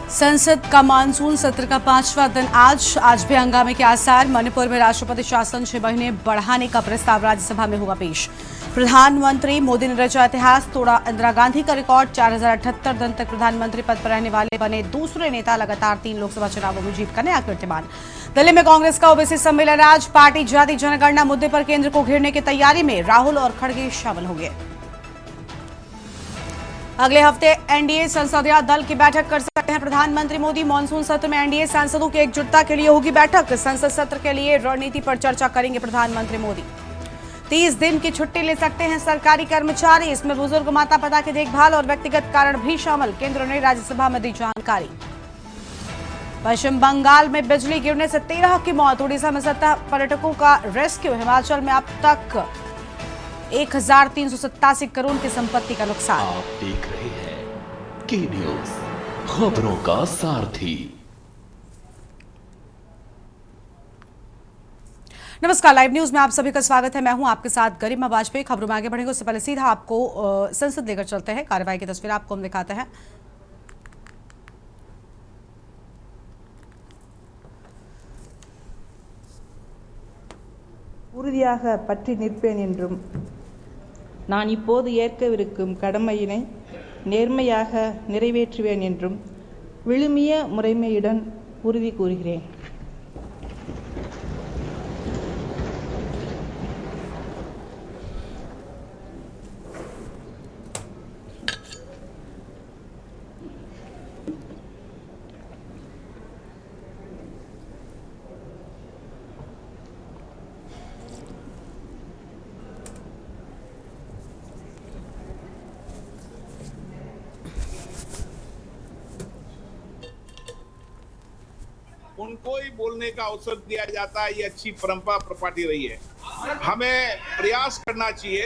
संसद का मानसून सत्र का 5वां दिन आज भी हंगामे के आसार। मणिपुर में राष्ट्रपति शासन 6 महीने बढ़ाने का प्रस्ताव राज्यसभा में हुआ पेश। प्रधानमंत्री मोदी ने रचा इतिहास, तोड़ा इंदिरा गांधी का रिकॉर्ड। 4078 दिन तक प्रधानमंत्री पद पर रहने वाले बने दूसरे नेता। लगातार 3 लोकसभा चुनावों में जीत का नया कीर्तिमान। दिल्ली में कांग्रेस का ओबीसी सम्मेलन आज। पार्टी जाति जनगणना मुद्दे पर केंद्र को घेरने की तैयारी में। राहुल और खड़गे शामिल होंगे। अगले हफ्ते एनडीए संसदीय दल की बैठक कर सकते हैं प्रधानमंत्री मोदी। मॉनसून सत्र में एनडीए सांसदों की एकजुटता के लिए होगी बैठक। संसद सत्र के लिए रणनीति पर चर्चा करेंगे प्रधानमंत्री मोदी। 30 दिन की छुट्टी ले सकते हैं सरकारी कर्मचारी। इसमें बुजुर्ग माता पिता की देखभाल और व्यक्तिगत कारण भी शामिल। केंद्र ने राज्यसभा में दी जानकारी। पश्चिम बंगाल में बिजली गिरने से 13 की मौत। उड़ीसा में 17 पर्यटकों का रेस्क्यू। हिमाचल में अब तक 1387 करोड़ की संपत्ति का नुकसान। आप देख रहे हैं के न्यूज, खबरों का सारथी। नमस्कार, लाइव न्यूज में आप सभी का स्वागत है। मैं हूं आपके साथ गरिमा वाजपेयी। खबरों में आगे बढ़ेंगे उससे पहले सीधा आपको संसद लेकर चलते हैं। कार्यवाही की तस्वीर आपको हम दिखाते हैं। உறுதியாக பற்றி நிற்பேன் என்றும் நான் இப்போது ஏற்கவிருக்கும் கடமையினை நேர்மையாக நிறைவேற்றுவேன் என்றும் விழுமிய முறைமையுடன் உறுதி கூறுகிறேன். उनको ही बोलने का अवसर दिया जाता है। ये अच्छी परंपरा प्रपाटी रही है। हमें प्रयास करना चाहिए।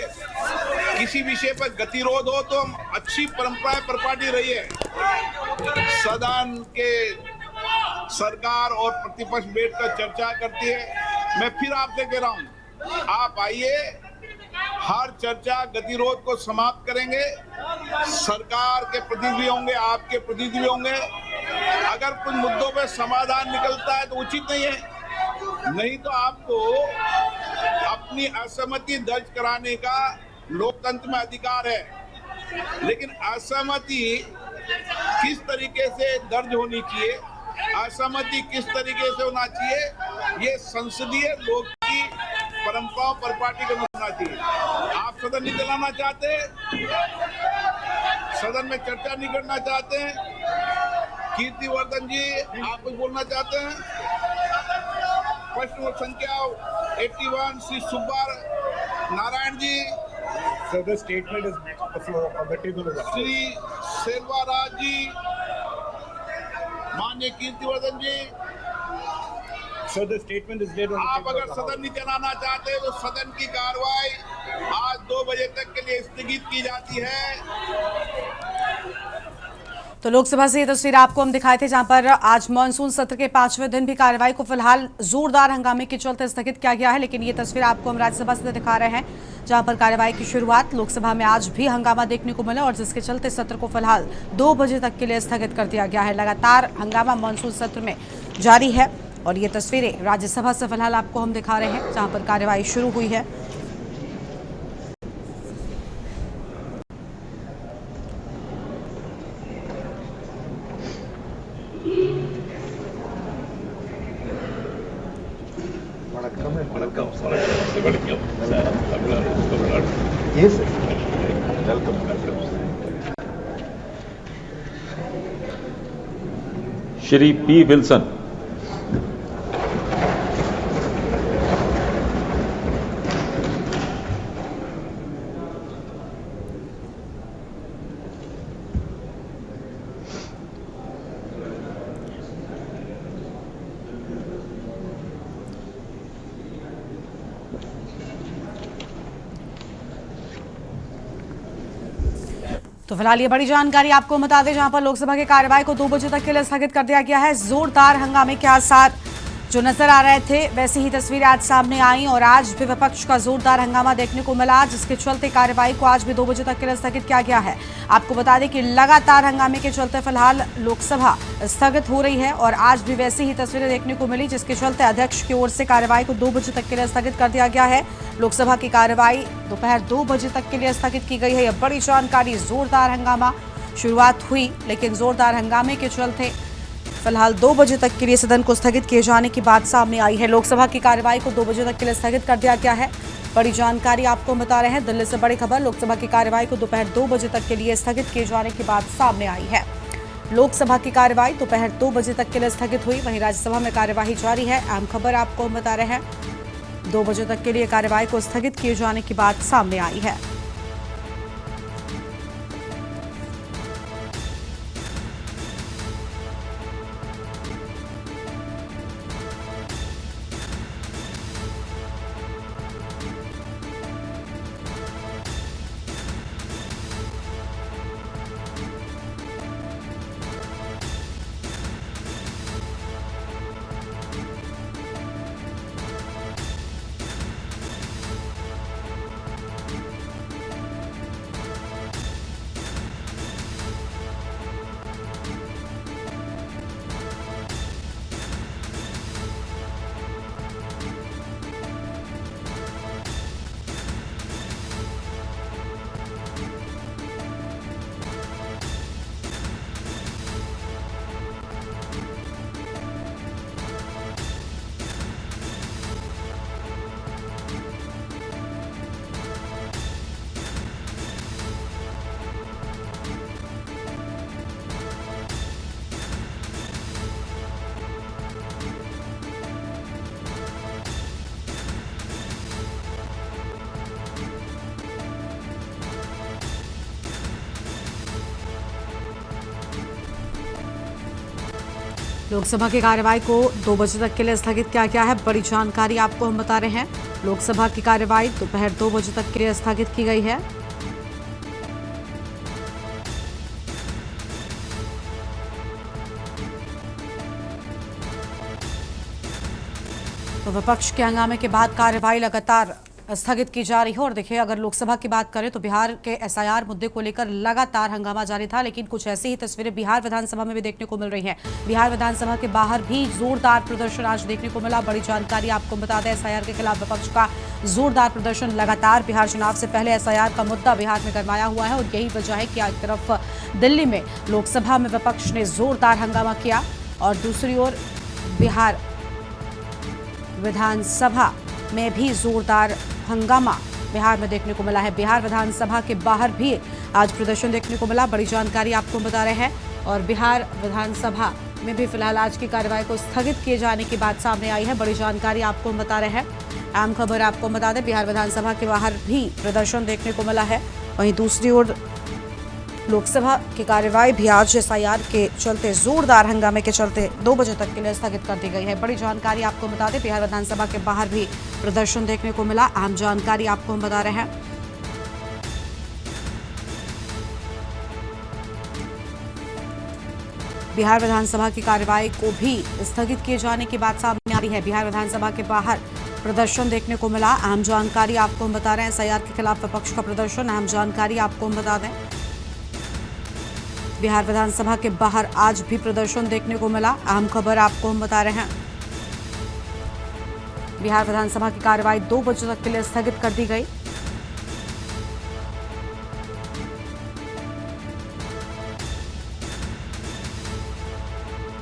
किसी विषय पर गतिरोध हो तो हम अच्छी परंपराएं प्रपाटी रही है। सदन के सरकार और प्रतिपक्ष बैठकर चर्चा करती है। मैं फिर आपसे कह रहा हूं, आप आइए, हर चर्चा गतिरोध को समाप्त करेंगे। सरकार के प्रतिनिधि होंगे, आपके प्रतिनिधि होंगे। अगर कुछ मुद्दों पे समाधान निकलता है तो उचित नहीं है, नहीं तो आपको अपनी असहमति दर्ज कराने का लोकतंत्र में अधिकार है। लेकिन असहमति किस तरीके से दर्ज होनी चाहिए, असहमति किस तरीके से होना चाहिए, ये संसदीय लोक की परंपराओं पर पार्टी को होना चाहिए। आप सदन नहीं चलाना चाहते, सदन में चर्चा नहीं करना चाहते हैं। कीर्तिवर्धन जी, आप कुछ बोलना चाहते हैं? प्रश्न संख्या 81 Shri Subba Narayan ji. So the statement is on the floor, on the table. Shri Selvaraj जी, माननीय कीर्तिवर्धन जी। So the statement is laid on the आप table. अगर सदन नहीं चलाना चाहते तो सदन की कार्रवाई आज 2 बजे तक के लिए स्थगित की जाती है। तो लोकसभा से ये तस्वीर आपको हम दिखाए थे, जहां पर आज मानसून सत्र के 5वें दिन भी कार्रवाई को फिलहाल जोरदार हंगामे के चलते स्थगित किया गया है। लेकिन ये तस्वीर आपको हम राज्यसभा से दिखा रहे हैं, जहां पर कार्रवाई की शुरुआत लोकसभा में आज भी हंगामा देखने को मिला और जिसके चलते सत्र को फिलहाल 2 बजे तक के लिए स्थगित कर दिया गया है। लगातार हंगामा मानसून सत्र में जारी है और ये तस्वीरें राज्यसभा से फिलहाल आपको हम दिखा रहे हैं, जहां पर कार्रवाई शुरू हुई है। Yes, sir. Shri P Wilson. तो फिलहाल ये बड़ी जानकारी आपको बता दें, जहां पर लोकसभा की कार्यवाही को 2 बजे तक के लिए स्थगित कर दिया गया है। जोरदार हंगामे के आसार जो नजर आ रहे थे वैसी ही तस्वीरें आज सामने आई और आज भी विपक्ष का जोरदार हंगामा देखने को मिला, जिसके चलते कार्यवाही को आज भी 2 बजे तक के लिए स्थगित किया गया है। आपको बता दें कि लगातार हंगामे के चलते फिलहाल लोकसभा स्थगित हो रही है और आज भी वैसी ही तस्वीरें देखने को मिली, जिसके चलते अध्यक्ष की ओर से कार्यवाही को 2 बजे तक के लिए स्थगित कर दिया गया है। लोकसभा की कार्यवाही दोपहर 2 बजे तक के लिए स्थगित की गई है। यह बड़ी जानकारी। जोरदार हंगामा शुरुआत हुई, लेकिन जोरदार हंगामे के चलते फिलहाल 2 बजे तक के लिए सदन को स्थगित किए जाने की बात सामने आई है। लोकसभा की कार्यवाही को 2 बजे तक के लिए स्थगित कर दिया गया है। बड़ी जानकारी आपको बता रहे हैं। दिल्ली से बड़ी खबर। लोकसभा की कार्यवाही को दोपहर 2 बजे तक के लिए स्थगित किए जाने की बात सामने आई है। लोकसभा की कार्यवाही दोपहर 2 बजे तक के लिए स्थगित हुई, वहीं राज्यसभा में कार्यवाही जारी है। अहम खबर आपको बता रहे हैं। 2 बजे तक के लिए कार्यवाही को स्थगित किए जाने की बात सामने आई है। लोकसभा की कार्यवाही को 2 बजे तक के लिए स्थगित किया गया है। बड़ी जानकारी आपको हम बता रहे हैं। लोकसभा की कार्यवाही दोपहर 2 बजे तक के लिए स्थगित की गई है। तो विपक्ष के हंगामे के बाद कार्यवाही लगातार स्थगित की जा रही है। और देखिए, अगर लोकसभा की बात करें तो बिहार के एसआईआर मुद्दे को लेकर लगातार हंगामा जारी था, लेकिन कुछ ऐसी ही तस्वीरें बिहार विधानसभा में भी देखने को मिल रही हैं। बिहार विधानसभा के बाहर भी जोरदार प्रदर्शन आज देखने को मिला। बड़ी जानकारी आपको बता दें, एसआईआर के खिलाफ विपक्ष का जोरदार प्रदर्शन लगातार। बिहार चुनाव से पहले एसआईआर का मुद्दा बिहार में गरमाया हुआ है और यही वजह है कि एक तरफ दिल्ली में लोकसभा में विपक्ष ने जोरदार हंगामा किया और दूसरी ओर बिहार विधानसभा में भी जोरदार हंगामा बिहार में देखने को मिला है। बिहार विधानसभा के बाहर भी आज प्रदर्शन देखने को मिला। बड़ी जानकारी आपको बता रहे हैं। और बिहार विधानसभा में भी फिलहाल आज की कार्यवाही को स्थगित किए जाने की बात सामने आई है। बड़ी जानकारी आपको बता रहे हैं। अहम खबर आपको बता दें, बिहार विधानसभा के बाहर भी प्रदर्शन देखने को मिला है। वहीं दूसरी ओर लोकसभा की कार्यवाही भी आज एसआईआर के चलते जोरदार हंगामे के चलते 2 बजे तक के लिए स्थगित कर दी गई है। बड़ी जानकारी आपको बता दें, बिहार विधानसभा के बाहर भी प्रदर्शन देखने को मिला। अहम जानकारी आपको हम बता रहे हैं। बिहार विधानसभा की कार्यवाही को भी स्थगित किए जाने की बात सामने आ रही है। बिहार विधानसभा के बाहर प्रदर्शन देखने को मिला। अहम जानकारी आपको हम बता रहे हैं। एसआईआर के खिलाफ विपक्ष का प्रदर्शन। अहम जानकारी आपको हम बता दें, बिहार विधानसभा के बाहर आज भी प्रदर्शन देखने को मिला। अहम खबर आपको हम बता रहे हैं। बिहार विधानसभा की कार्यवाही 2 बजे तक के लिए स्थगित कर दी गई।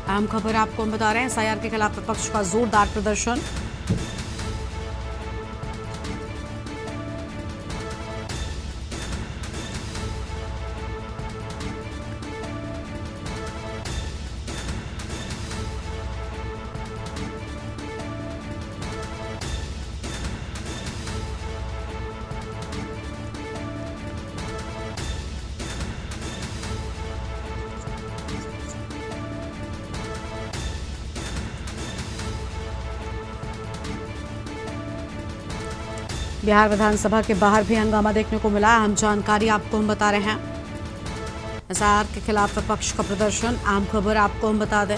अहम खबर आपको हम बता रहे हैं। एसआईआर के खिलाफ विपक्ष का जोरदार प्रदर्शन। बिहार विधानसभा के बाहर भी हंगामा देखने को मिला। अहम जानकारी आपको हम बता रहे हैं। एसआईआर के खिलाफ विपक्ष का प्रदर्शन। अहम खबर आपको हम बता दें,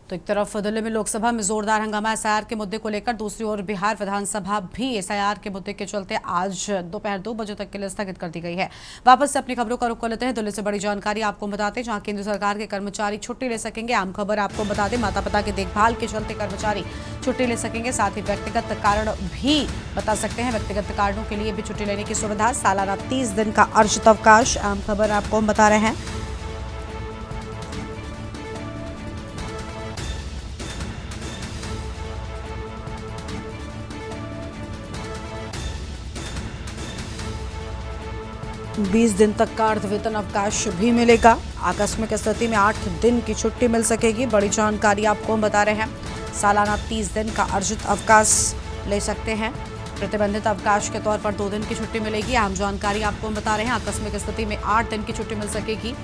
तो एक तरफ दिल्ली में लोकसभा में जोरदार हंगामा एसआईआर के मुद्दे को लेकर, दूसरी ओर बिहार विधानसभा भी एसआईआर के मुद्दे के चलते आज दोपहर 2 बजे तक के लिए स्थगित कर दी गई है। वापस से अपनी खबरों का रुख कर लेते हैं। दिल्ली से बड़ी जानकारी आपको बताते हैं, जहां केंद्र सरकार के कर्मचारी छुट्टी ले सकेंगे। आम खबर आपको बता दें, माता पिता की देखभाल के चलते कर्मचारी छुट्टी ले सकेंगे। साथ ही व्यक्तिगत कारण भी बता सकते हैं, व्यक्तिगत कारणों के लिए भी छुट्टी लेने की सुविधा। सालाना 30 दिन का अर्जित अवकाश। आम खबर आपको हम बता रहे हैं। बीस दिन तक का अर्ध वेतन अवकाश भी मिलेगा। आकस्मिक स्थिति में 8 दिन की छुट्टी मिल सकेगी। बड़ी जानकारी आपको हम बता रहे हैं। सालाना 30 दिन का अर्जित अवकाश ले सकते हैं। प्रतिबंधित अवकाश के तौर पर 2 दिन की छुट्टी मिलेगी। आम जानकारी आपको हम बता रहे हैं। आकस्मिक स्थिति में 8 दिन की छुट्टी मिल सकेगी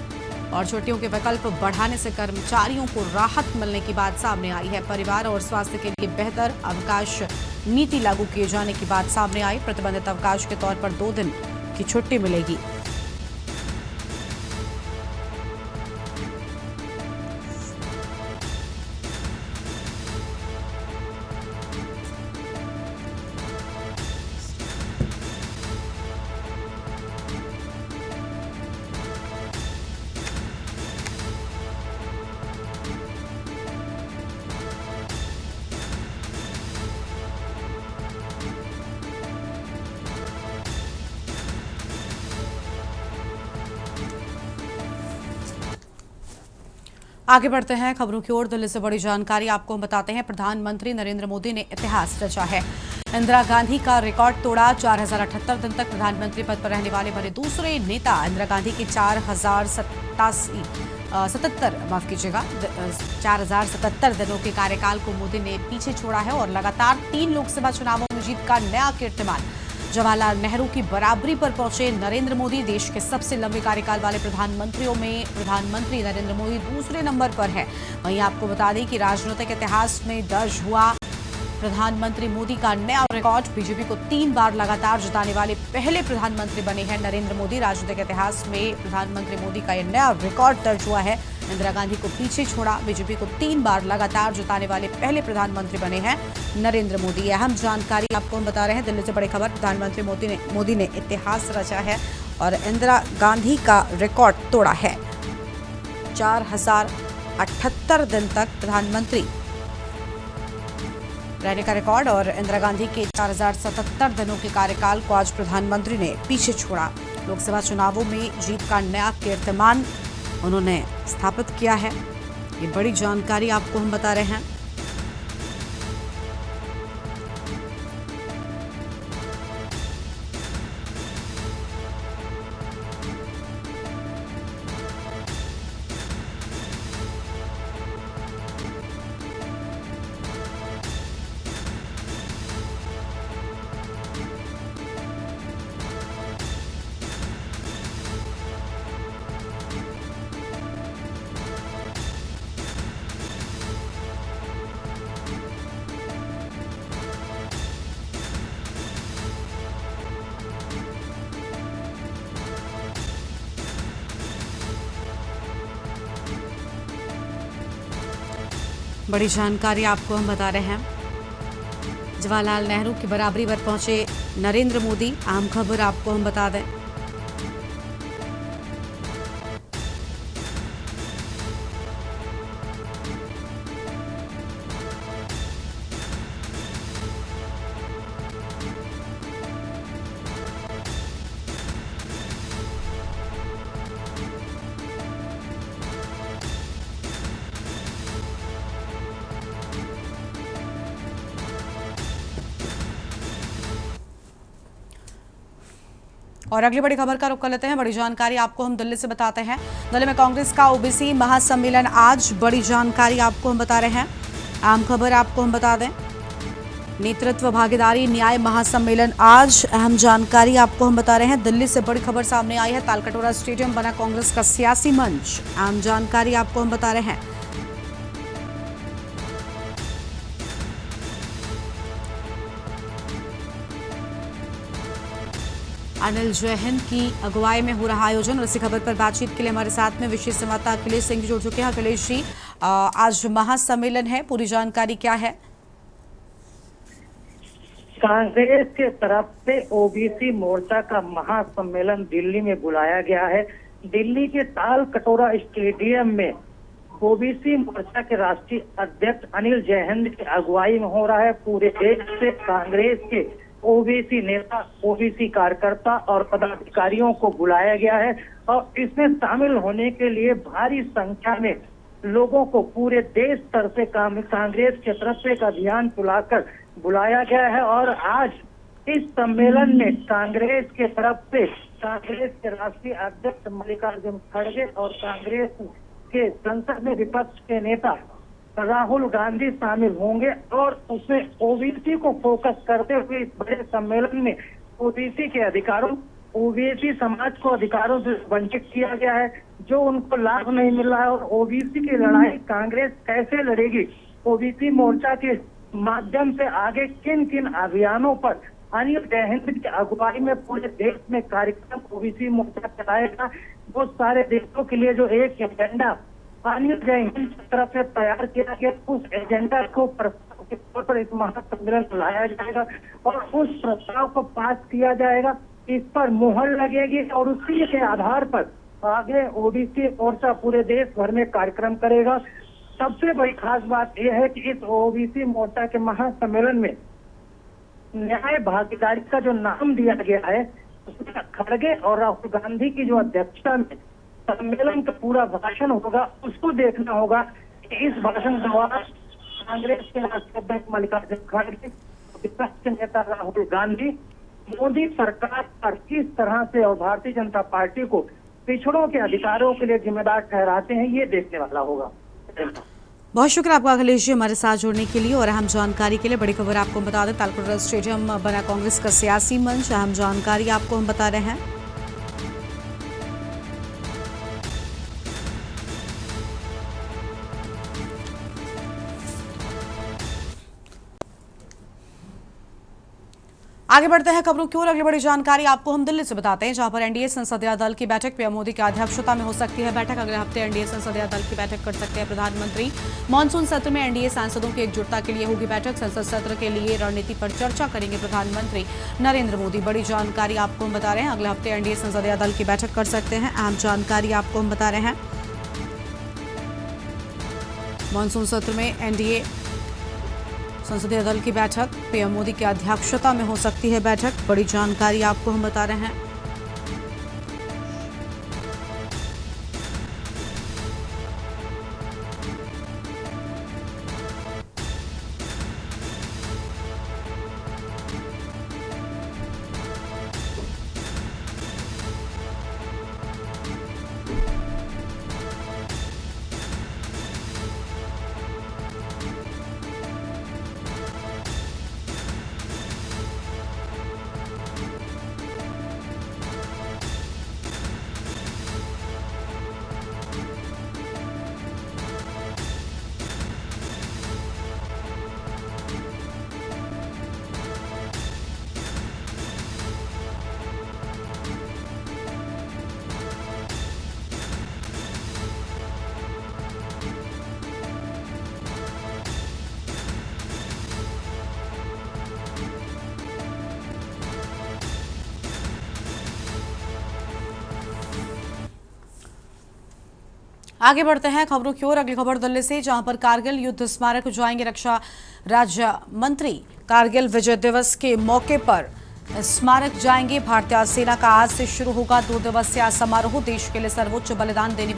और छुट्टियों के विकल्प बढ़ाने से कर्मचारियों को राहत मिलने की बात सामने आई है। परिवार और स्वास्थ्य के लिए बेहतर अवकाश नीति लागू किए जाने की बात सामने आई। प्रतिबंधित अवकाश के तौर पर 2 दिन की छुट्टी मिलेगी। आगे बढ़ते हैं खबरों की ओर। दिल्ली से बड़ी जानकारी आपको हम बताते हैं। प्रधानमंत्री नरेंद्र मोदी ने इतिहास रचा है। इंदिरा गांधी का रिकॉर्ड तोड़ा। 4078 दिन तक प्रधानमंत्री पद पर रहने वाले बने दूसरे नेता। इंदिरा गांधी के 4077 दिनों के कार्यकाल को मोदी ने पीछे छोड़ा है और लगातार 3 लोकसभा चुनावों में जीत का नया कीर्तिमान। जवाहरलाल नेहरू की बराबरी पर पहुंचे नरेंद्र मोदी। देश के सबसे लंबे कार्यकाल वाले प्रधानमंत्रियों में प्रधानमंत्री नरेंद्र मोदी दूसरे नंबर पर है। वहीं आपको बता दें कि राजनीतिक इतिहास में दर्ज हुआ प्रधानमंत्री मोदी का नया रिकॉर्ड। बीजेपी को 3 बार लगातार जिताने वाले पहले प्रधानमंत्री बने हैं नरेंद्र मोदी। राजनीतिक इतिहास में प्रधानमंत्री मोदी का यह नया रिकॉर्ड दर्ज हुआ है। इंदिरा गांधी को पीछे छोड़ा। बीजेपी को 3 बार लगातार जिताने वाले पहले प्रधानमंत्री बने हैं नरेंद्र मोदी। अहम जानकारी आपको हम बता रहे हैं। दिल्ली से बड़ी खबर। प्रधानमंत्री मोदी ने इतिहास रचा है और इंदिरा गांधी का रिकॉर्ड तोड़ा है। 4078 दिन तक प्रधानमंत्री रहने का रिकॉर्ड और इंदिरा गांधी के 4077 दिनों के कार्यकाल को आज प्रधानमंत्री ने पीछे छोड़ा। लोकसभा चुनावों में जीत का नया कीर्तिमान उन्होंने स्थापित किया है। ये बड़ी जानकारी आपको हम बता रहे हैं। बड़ी जानकारी आपको हम बता रहे हैं। जवाहरलाल नेहरू की बराबरी पर पहुंचे नरेंद्र मोदी। अहम खबर आपको हम बता दें। और अगली बड़ी खबर का रुख कर लेते हैं। बड़ी जानकारी आपको हम दिल्ली से बताते हैं। दिल्ली में कांग्रेस का ओबीसी महासम्मेलन आज। बड़ी जानकारी आपको हम बता रहे हैं। आम खबर आपको हम बता दें। नेतृत्व भागीदारी न्याय महासम्मेलन आज। अहम जानकारी आपको हम बता रहे हैं। दिल्ली से बड़ी खबर सामने आई है। तालकटोरा स्टेडियम बना कांग्रेस का सियासी मंच। आम जानकारी आपको हम बता रहे हैं। अनिल जैन की अगुवाई में हो रहा आयोजन और इसी खबर पर बातचीत के लिए हमारे साथ में विशेष संवाददाता अखिलेश सिंह जुड़ चुके हैं। अखिलेश जी, आज महासम्मेलन है, पूरी जानकारी क्या है? कांग्रेस के तरफ से ओबीसी मोर्चा का महासम्मेलन दिल्ली में बुलाया गया है। दिल्ली के ताल कटोरा स्टेडियम में ओबीसी मोर्चा के राष्ट्रीय अध्यक्ष अनिल जैन की अगुवाई में हो रहा है। पूरे देश से कांग्रेस के ओबीसी नेता, ओबीसी कार्यकर्ता और पदाधिकारियों को बुलाया गया है और इसमें शामिल होने के लिए भारी संख्या में लोगों को पूरे देश स्तर से कांग्रेस के तरफ से एक अभियान चलाकर बुलाया गया है। और आज इस सम्मेलन में कांग्रेस के तरफ से कांग्रेस के राष्ट्रीय अध्यक्ष मल्लिकार्जुन खड़गे और कांग्रेस के संसद में विपक्ष के नेता राहुल गांधी शामिल होंगे और उसमें ओबीसी को फोकस करते हुए इस बड़े सम्मेलन में ओबीसी के अधिकारों, ओबीसी समाज को अधिकारों से वंचित किया गया है, जो उनको लाभ नहीं मिल रहा है और ओबीसी की लड़ाई कांग्रेस कैसे लड़ेगी, ओबीसी मोर्चा के माध्यम से आगे किन किन अभियानों पर अनिल जैन की अगुवाई में पूरे देश में कार्यक्रम ओबीसी मोर्चा चलाएगा। वो सारे देशों के लिए जो एक एजेंडा अनिल जैन की तरफ से तैयार किया गया, उस एजेंडा को प्रस्ताव के तौर पर इस महासम्मेलन में लाया जाएगा और उस प्रस्ताव को पास किया जाएगा। इस पर मुहर लगेगी और उसी के आधार पर आगे ओबीसी मोर्चा पूरे देश भर में कार्यक्रम करेगा। सबसे बड़ी खास बात यह है कि इस ओबीसी मोर्चा के महासम्मेलन में न्याय भागीदारी का जो नाम दिया गया है, उसमें खड़गे और राहुल गांधी की जो अध्यक्षता में सम्मेलन का पूरा भाषण होगा, उसको देखना होगा कि इस भाषण के द्वारा कांग्रेस के राष्ट्रीय अध्यक्ष मल्लिकार्जुन खड़गे, विपक्ष के नेता राहुल गांधी मोदी सरकार पर किस तरह से और भारतीय जनता पार्टी को पिछड़ों के अधिकारों के लिए जिम्मेदार ठहराते हैं, ये देखने वाला होगा। बहुत शुक्रिया आपका अखिलेश जी हमारे साथ जुड़ने के लिए और अहम जानकारी के लिए। बड़ी खबर आपको हम बता दें, तालकटोरा स्टेडियम बना कांग्रेस का सियासी मंच। अहम जानकारी आपको हम बता रहे हैं। आगे बढ़ते हैं खबरों की ओर। अगली बड़ी जानकारी आपको हम दिल्ली से बताते हैं, जहां पर एनडीए संसदीय दल की बैठक पीएम मोदी की अध्यक्षता में हो सकती है बैठक। अगले हफ्ते एनडीए संसदीय दल की बैठक कर सकते हैं प्रधानमंत्री। मॉनसून सत्र में एनडीए सांसदों की एकजुटता के लिए होगी बैठक। संसद सत्र के लिए रणनीति पर चर्चा करेंगे प्रधानमंत्री नरेंद्र मोदी। बड़ी जानकारी आपको हम बता रहे हैं, अगले हफ्ते एनडीए संसदीय दल की बैठक कर सकते हैं। अहम जानकारी आपको हम बता रहे हैं, मॉनसून सत्र में एनडीए संसदीय दल की बैठक पीएम मोदी की अध्यक्षता में हो सकती है बैठक। बड़ी जानकारी आपको हम बता रहे हैं। आगे बढ़ते हैं खबरों की ओर। अगली खबर दिल्ली से, जहां पर कारगिल युद्ध स्मारक जाएंगे रक्षा राज्य मंत्री। कारगिल विजय दिवस के मौके पर स्मारक जाएंगे। भारतीय सेना का आज से शुरू होगा 2 दिवसीय समारोह। देश के लिए सर्वोच्च बलिदान देने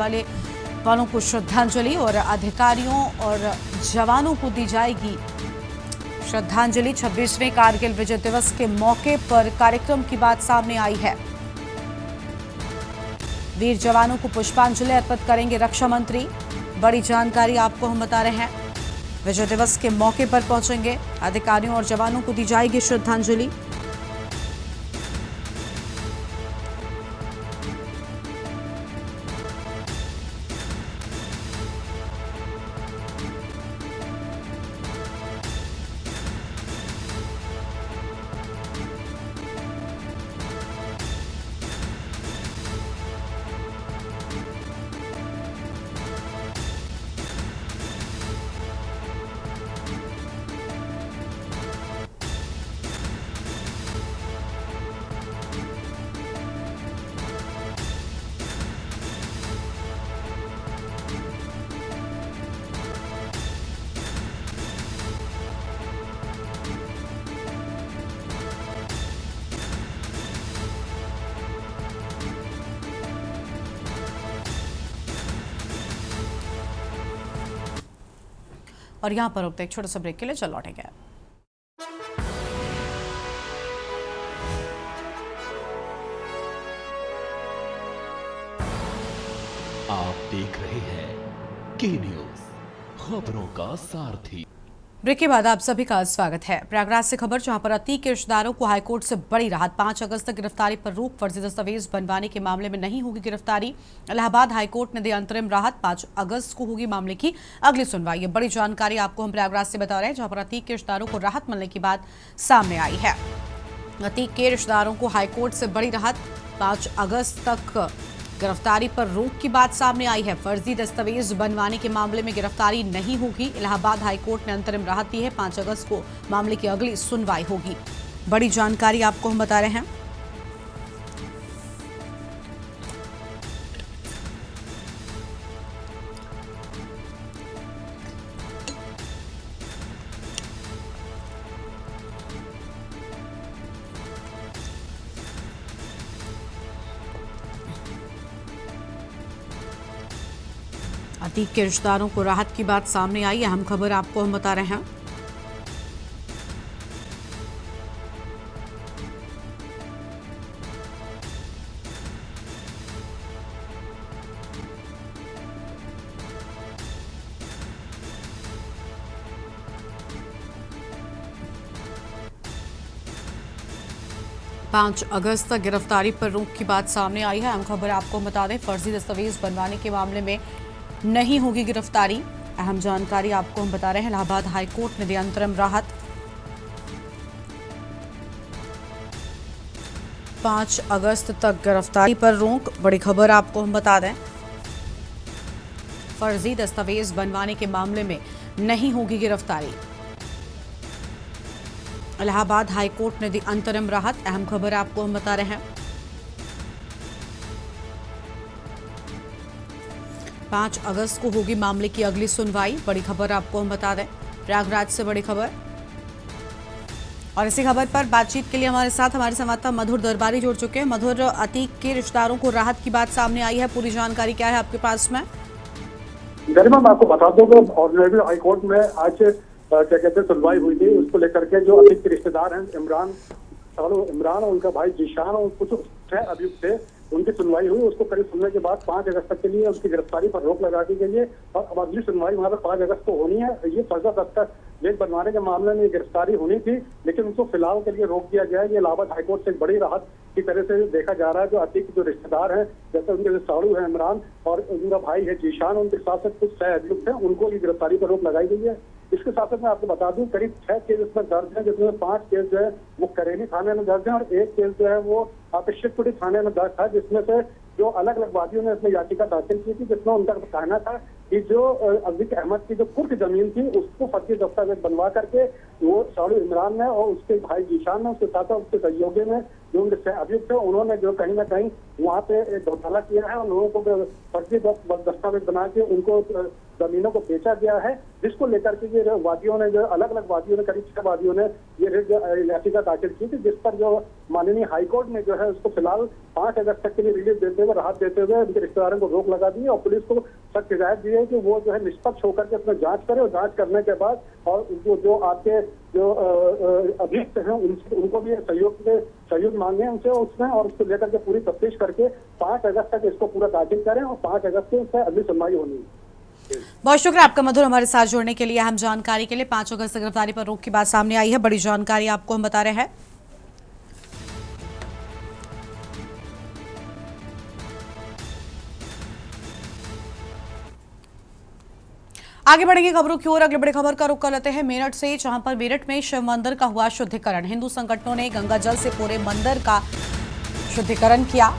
वालों को श्रद्धांजलि और अधिकारियों और जवानों को दी जाएगी श्रद्धांजलि। 26वें कारगिल विजय दिवस के मौके पर कार्यक्रम की बात सामने आई है। वीर जवानों को पुष्पांजलि अर्पित करेंगे रक्षा मंत्री। बड़ी जानकारी आपको हम बता रहे हैं, विजय दिवस के मौके पर पहुंचेंगे, अधिकारियों और जवानों को दी जाएगी श्रद्धांजलि। और यहाँ पर रुकते एक छोटे से ब्रेक के लिए चल लौटेंगे। आप देख रहे हैं के न्यूज, खबरों का सारथी। ब्रेक के बाद आप सभी का स्वागत है। प्रयागराज से खबर, जहां पर अतीक के रिश्तेदारों को हाईकोर्ट से बड़ी राहत। 5 अगस्त तक गिरफ्तारी पर रोक, फर्जी दस्तावेज बनवाने के मामले में नहीं होगी गिरफ्तारी। इलाहाबाद हाईकोर्ट ने दी अंतरिम राहत। 5 अगस्त को होगी मामले की अगली सुनवाई। ये बड़ी जानकारी आपको हम प्रयागराज से बता रहे हैं, जहां पर अतीक के रिश्तेदारों को राहत मिलने की बात सामने आई है। अतीक के रिश्तेदारों को हाईकोर्ट से बड़ी राहत। 5 अगस्त तक गिरफ्तारी पर रोक की बात सामने आई है। फर्जी दस्तावेज बनवाने के मामले में गिरफ्तारी नहीं होगी। इलाहाबाद हाईकोर्ट ने अंतरिम राहत दी है। 5 अगस्त को मामले की अगली सुनवाई होगी। बड़ी जानकारी आपको हम बता रहे हैं। अतीक के रिश्तेदारों को राहत की बात सामने आई। अहम खबर आपको हम बता रहे हैं। पांच अगस्त तक गिरफ्तारी पर रोक की बात सामने आई है। अहम खबर आपको बता दें, फर्जी दस्तावेज बनवाने के मामले में नहीं होगी गिरफ्तारी। अहम जानकारी आपको हम बता रहे हैं। इलाहाबाद हाईकोर्ट ने दी अंतरिम राहत। 5 अगस्त तक गिरफ्तारी पर रोक। बड़ी खबर आपको हम बता दें, फर्जी दस्तावेज बनवाने के मामले में नहीं होगी गिरफ्तारी। इलाहाबाद हाईकोर्ट ने दी अंतरिम राहत। अहम खबर आपको हम बता रहे हैं। 5 अगस्त को होगी मामले की अगली सुनवाई। बड़ी खबर आपको हम बता दें, प्रयागराज से बड़ी खबर। और इसी खबर पर बातचीत के लिए हमारे साथ हमारे संवाददाता मधुर दरबारी जुड़ चुके हैं। मधुर, अतीक के रिश्तेदारों को राहत की बात सामने आई है, पूरी जानकारी क्या है आपके पास में? गरिमा, मैं आपको बता दूं कि ऑर्डिनरी हाईकोर्ट में आज क्या कहते हैं सुनवाई हुई थी। उसको लेकर के जो अतीक के रिश्तेदार हैं, इमरान और उनका भाई जीशान और कुछ 6 अभियुक्त थे, उनकी सुनवाई हुई। उसको करीब सुनने के बाद 5 अगस्त तक के लिए उसकी गिरफ्तारी पर रोक लगा दी गई है और अब अगली सुनवाई वहां पर 5 अगस्त को होनी है। ये फर्जी दस्तावेज बनवाने के मामले में गिरफ्तारी होनी थी, लेकिन उनको फिलहाल के लिए रोक दिया गया है। ये इलाहाबाद हाईकोर्ट से एक बड़ी राहत की तरह से देखा जा रहा है। जो अतीक जो रिश्तेदार हैं, जैसे उनके जो साड़ू है इमरान और उनका भाई है जीशान, उनके साथ साथ कुछ 6 अभियुक्त हैं, उनको ये गिरफ्तारी पर रोक लगाई गई है। इसके साथ साथ मैं आपको बता दूं, करीब 6 केस इसमें दर्ज है, जिसमें 5 केस जो है वो करेली थाने में दर्ज है और 1 केस जो है वो शिवपुरी थाने में दर्ज था, जिसमें से जो अलग अलग वादियों ने इसमें याचिका दाखिल की थी, जिसमें उनका कहना था कि जो अजीक अहमद की जो कुर्क जमीन थी उसको फर्जी दस्तावेज बनवा करके वो साड़ू इमरान ने और उसके भाई जीशान ने, उसके साथ उसके सहयोगी ने, जो उनके अभियुक्त थे, उन्होंने जो कहीं ना कहीं वहाँ पे एक घोटाला किया है और लोगों को फर्जी दस्तावेज बना के उनको जमीनों को बेचा गया है, जिसको लेकर के ये वादियों ने, जो अलग अलग वादियों ने, करीब 6 वादियों ने ये याचिका दाखिल की थी, जिस पर जो माननीय हाईकोर्ट ने जो है उसको फिलहाल 5 अगस्त तक के लिए रिलीफ देते हुए, राहत देते हुए उनके रिश्तेदारों को रोक लगा दी है और पुलिस को सख्त हिदायत दी है कि वो जो है निष्पक्ष होकर के उसमें जांच करे और जांच करने के बाद और जो आपके जो अभियुक्त हैं उनको भी सहयोग मांगे उनसे उसमें, और उसको लेकर के पूरी तफ्तीश करके 5 अगस्त तक इसको पूरा दाखिल करें और 5 अगस्त से इससे अगली सुनवाई होनी है। बहुत शुक्रिया आपका मधुर, हमारे साथ जुड़ने के लिए। अहम जानकारी के लिए 5 अगस्त से गिरफ्तारी पर रोक की बात सामने आई है। बड़ी जानकारी आपको हम बता रहे हैं। आगे बढ़ेंगे खबरों की ओर। अगली बड़ी खबर का रुख कर लेते हैं मेरठ से, जहां पर मेरठ में शिव मंदिर का हुआ शुद्धिकरण। हिंदू संगठनों ने गंगा जल से पूरे मंदिर का शुद्धिकरण किया।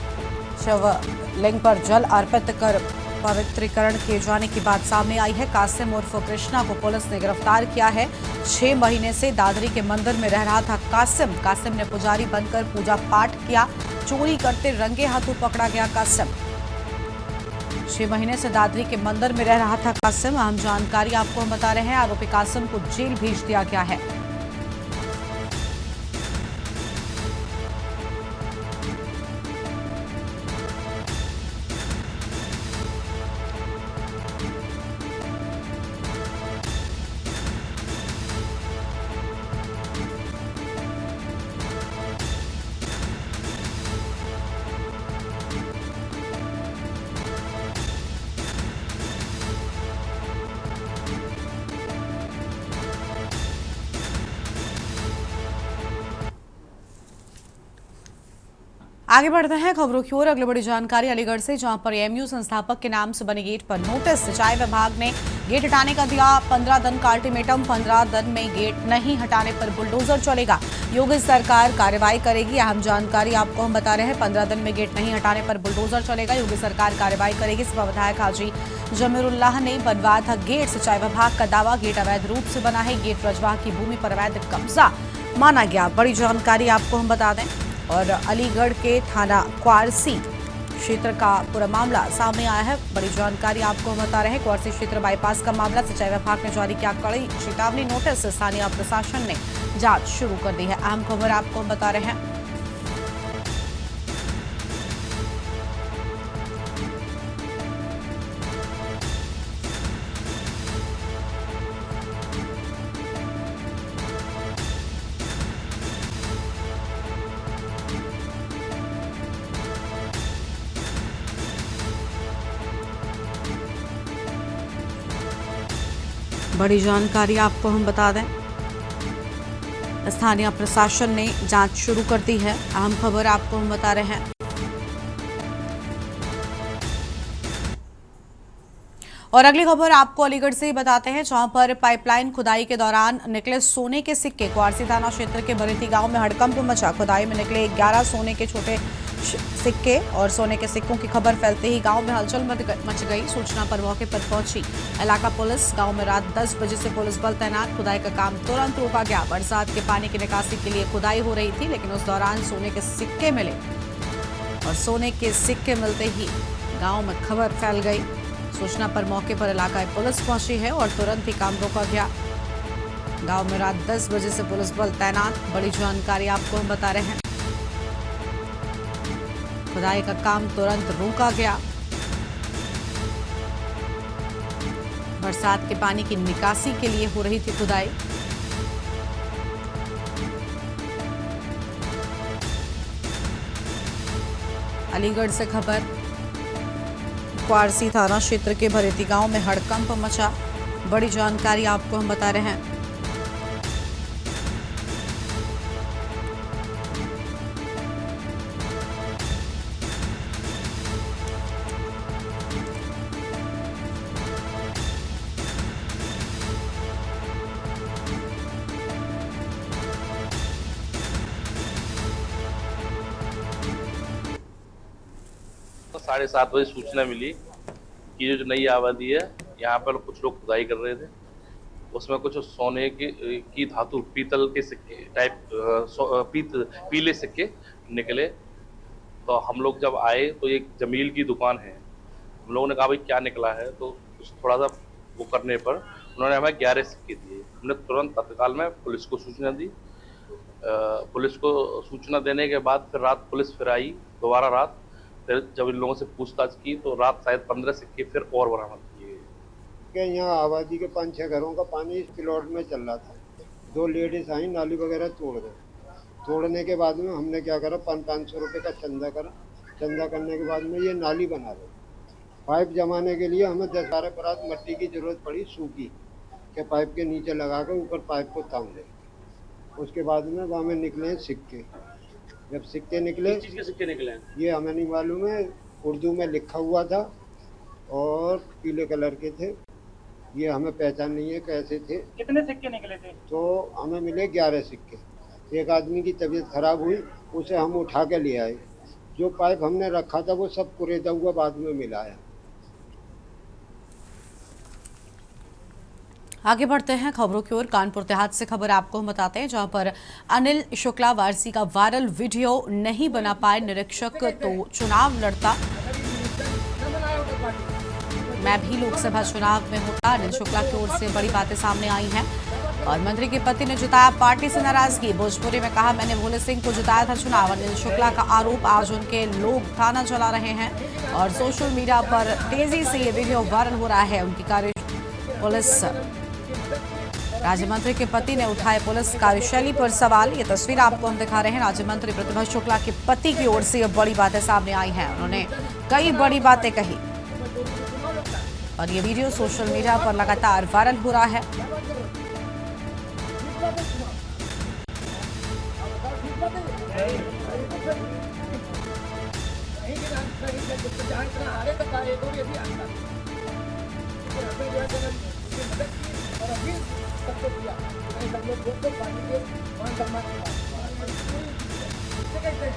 शिवलिंग पर जल अर्पित कर पवित्रीकरण किए जाने की बात सामने आई है। कासिम उर्फ कृष्णा को पुलिस ने गिरफ्तार किया है। 6 महीने से दादरी के मंदिर में रह रहा था कासिम ने पुजारी बनकर पूजा पाठ किया। चोरी करते रंगे हाथों पकड़ा गया कासिम। 6 महीने से दादरी के मंदिर में रह रहा था कासिम। अहम जानकारी आपको हम बता रहे हैं। आरोपी कासिम को जेल भेज दिया गया है। आगे बढ़ते हैं खबरों की ओर। अगली बड़ी जानकारी अलीगढ़ से, जहां पर एएमयू संस्थापक के नाम से बने गेट पर नोटिस। सिंचाई विभाग ने गेट हटाने का दिया 15 दिन का अल्टीमेटम। 15 दिन में गेट नहीं हटाने पर बुलडोजर चलेगा। योगी सरकार कार्रवाई करेगी। अहम जानकारी आपको हम बता रहे हैं, 15 दिन में गेट नहीं हटाने पर बुलडोजर चलेगा। योगी सरकार कार्रवाई करेगी। सपा विधायक हाजी जमीरुल्लाह ने बनवाया था गेट। सिंचाई विभाग का दावा, गेट अवैध रूप से बना है। गेट रजवा की भूमि पर अवैध कब्जा माना गया। बड़ी जानकारी आपको हम बता दें, और अलीगढ़ के थाना क्वारसी क्षेत्र का पूरा मामला सामने आया है। बड़ी जानकारी आपको हम बता रहे हैं, क्वारसी क्षेत्र बाईपास का मामला। सिंचाई विभाग ने जारी किया कड़ी चेतावनी नोटिस। स्थानीय प्रशासन ने जांच शुरू कर दी है। अहम खबर आपको हम बता रहे हैं। बड़ी जानकारी आपको हम बता दें, स्थानीय प्रशासन ने जांच शुरू कर दी है। अहम खबर आपको हम बता रहे हैं। और अगली खबर आपको अलीगढ़ से ही बताते हैं, जहां पर पाइपलाइन खुदाई के दौरान निकले सोने के सिक्के। क्वारसी थाना क्षेत्र के भरेती गांव में हड़कंप मचा। खुदाई में निकले 11 सोने के छोटे सिक्के और सोने के सिक्कों की खबर फैलते ही गांव में हलचल मच गई। सूचना पर मौके पर पहुंची इलाका पुलिस। गांव में रात 10 बजे से पुलिस बल तैनात। खुदाई का काम तुरंत रोका गया। बरसात के पानी की निकासी के लिए खुदाई हो रही थी, लेकिन उस दौरान सोने के सिक्के मिले और सोने के सिक्के मिलते ही गाँव में खबर फैल गई। सूचना पर मौके पर इलाका पुलिस पहुंची है और तुरंत ही काम रोका गया। गांव में रात 10 बजे से पुलिस बल तैनात। बड़ी जानकारी आपको हम बता रहे हैं। खुदाई का काम तुरंत रोका गया। बरसात के पानी की निकासी के लिए हो रही थी खुदाई। अलीगढ़ से खबर, क्वारसी थाना क्षेत्र के भरेती गांव में हड़कंप मचा। बड़ी जानकारी आपको हम बता रहे हैं। तो 7:30 बजे सूचना मिली कि जो नई आबादी है यहाँ पर कुछ लोग खुदाई कर रहे थे। उसमें कुछ सोने की धातु, पीतल के सिक्के टाइप पीले सिक्के निकले। तो हम लोग जब आए तो एक जमील की दुकान है। हम लोगों ने कहा भाई क्या निकला है, तो थोड़ा सा वो करने पर उन्होंने हमें 11 सिक्के दिए। हमने तुरंत तत्काल में पुलिस को सूचना दी। पुलिस को सूचना देने के बाद फिर रात पुलिस फिर आई दोबारा रात। फिर जब इन लोगों से पूछताछ की तो रात शायद 15 सिक्के फिर और बरामद किए गए। यहाँ आबादी के 5-6 घरों का पानी इस प्लॉट में चल रहा था। 2 लेडीज आई, नाली वगैरह तोड़ गए। तोड़ने के बाद में हमने क्या करा, 500 रुपये का चंदा करा। चंदा करने के बाद में ये नाली बना रहे। पाइप जमाने के लिए हमें 10-12 परात मट्टी की जरूरत पड़ी, सूखी, के पाइप के नीचे लगा कर ऊपर पाइप को तान दे। उसके बाद में वहाँ में निकले सिक्के। जब सिक्के निकले, किस चीज़ के सिक्के निकले हैं? ये हमें नहीं मालूम है, उर्दू में लिखा हुआ था और पीले कलर के थे। ये हमें पहचान नहीं है कैसे थे। कितने सिक्के निकले थे? तो हमें मिले 11 सिक्के। एक आदमी की तबीयत खराब हुई, उसे हम उठा के ले आए। जो पाइप हमने रखा था वो सब कुरेदा हुआ बाद में मिला है। आगे बढ़ते हैं खबरों की ओर। कानपुर देहात से खबर आपको हम बताते हैं, जहां पर अनिल शुक्ला वारसी का वायरल वीडियो नहीं बना पाए निरीक्षक तो चुनाव लड़ता। मैं भी लोकसभा चुनाव में होता, अनिल शुक्ला की ओर से बड़ी बातें सामने आई हैं। और मंत्री के पति ने जताया पार्टी से नाराजगी। भोजपुरी में कहा, मैंने भोले सिंह को जिताया था चुनाव। अनिल शुक्ला का आरोप, आज उनके लोग थाना चला रहे हैं और सोशल मीडिया पर तेजी से ये वीडियो वायरल हो रहा है। उनकी कार्य पुलिस राज्य मंत्री के पति ने उठाए पुलिस कार्यशैली पर सवाल। ये तस्वीर आपको हम दिखा रहे हैं। राज्य मंत्री प्रतिभा शुक्ला के पति की ओर से ये बड़ी बातें सामने आई हैं। उन्होंने कई बड़ी बातें कही और ये वीडियो सोशल मीडिया पर लगातार वायरल हो रहा है। जहाँ इतना हारे तक आए तो ये भी आता है। लेकिन हमने जो है जन उनकी मदद की और अभी सबको किया। नहीं सब लोग वोट दो पार्टी के मान सम्मान की बात इससे कहते हैं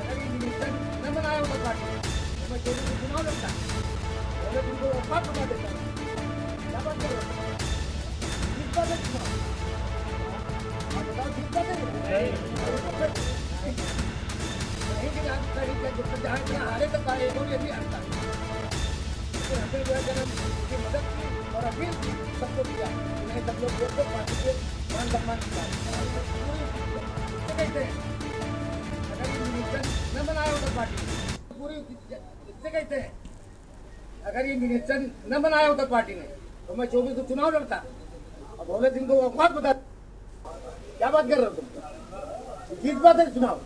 अगर ये मिनिस्टर न बनाया होता पार्टी तो मैं 24 को चुनाव लड़ता पहले तुमको औकात बता देता हूँ। क्या बात कर रहे हो? किस बात है चुनाव? आप बताओ किस बात है? कहीं की रात कहीं जहाँ इतना हारे तक आए तो ये भी आता है। लेकिन हमने जो है जन उनकी मदद की और अभी सबको किया। नहीं सब लोग वोट दो पार्टी के मान सम्मान की बात इससे कहते हैं अगर ये मिनिस्टर न बनाया होता पार्टी पूरी इससे कहते हैं अगर ये मिनिस्टर न बनाया होता पार्टी ने तो मैं 24 को चुनाव लड़ता और भोले सिंह को औकात बता। क्या बात कर रहे हो तुम? जीत बात है चुनाव?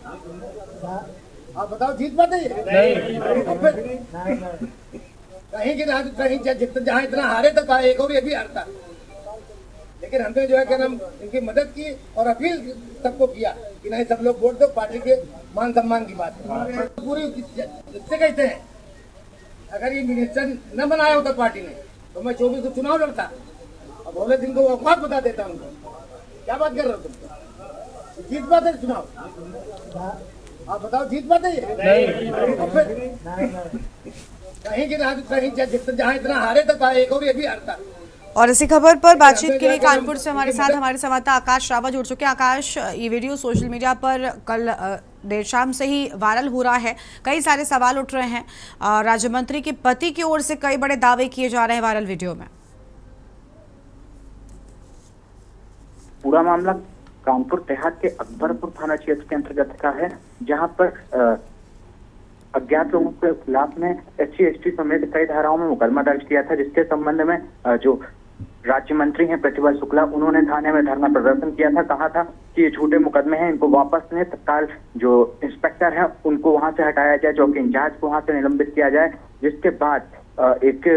आप बताओ जीत बात है ये? कहीं की रात कहीं जहाँ इतना हारे तक आए एक और ये भी हारता। लेकिन हमने जो है क्या नाम इनकी मदद की और अपील सबको किया कि नहीं सब लोग वोट दो पार्टी के मान सम्मान की बात पूरी इससे कहते हैं अगर ये मिनिस्टर न बनाया होता पार्टी ने तो मैं 24 को चुनाव लड़ता और भोले सिंह को औकात बता देता उनको। क्या बात कर रहे हो तुम? जीत बात है चुनाव? आप बताओ जीत बात है ये? कहीं की रात कहीं जहाँ इतना हारे तक आए एक और ये भी हारता। और इसी खबर पर बातचीत के लिए कानपुर से हमारे साथ हमारे संवाददाता आकाश रावत जुड़ चुके हैं। आकाश, ये वीडियो सोशल मीडिया पर कल देर शाम से ही वायरल हो रहा है, कई सारे सवाल उठ रहे हैं। राज्य मंत्री के पति की ओर से कई बड़े दावे किए जा रहे हैं वायरल वीडियो में। पूरा मामला कानपुर देहात के अकबरपुर थाना क्षेत्र के अंतर्गत का है, जहां पर अज्ञात लोगों के खिलाफ में SC/ST समेत कई धाराओं में मुकदमा दर्ज किया था, जिसके संबंध में जो राज्य मंत्री हैं प्रतिभा शुक्ला, उन्होंने थाने में धरना प्रदर्शन किया था। कहा था कि ये झूठे मुकदमे हैं, इनको वापस लें, तत्काल जो इंस्पेक्टर हैं उनको वहां से हटाया जाए, चौकी इंचार्ज को वहां से निलंबित किया जाए। जिसके बाद एक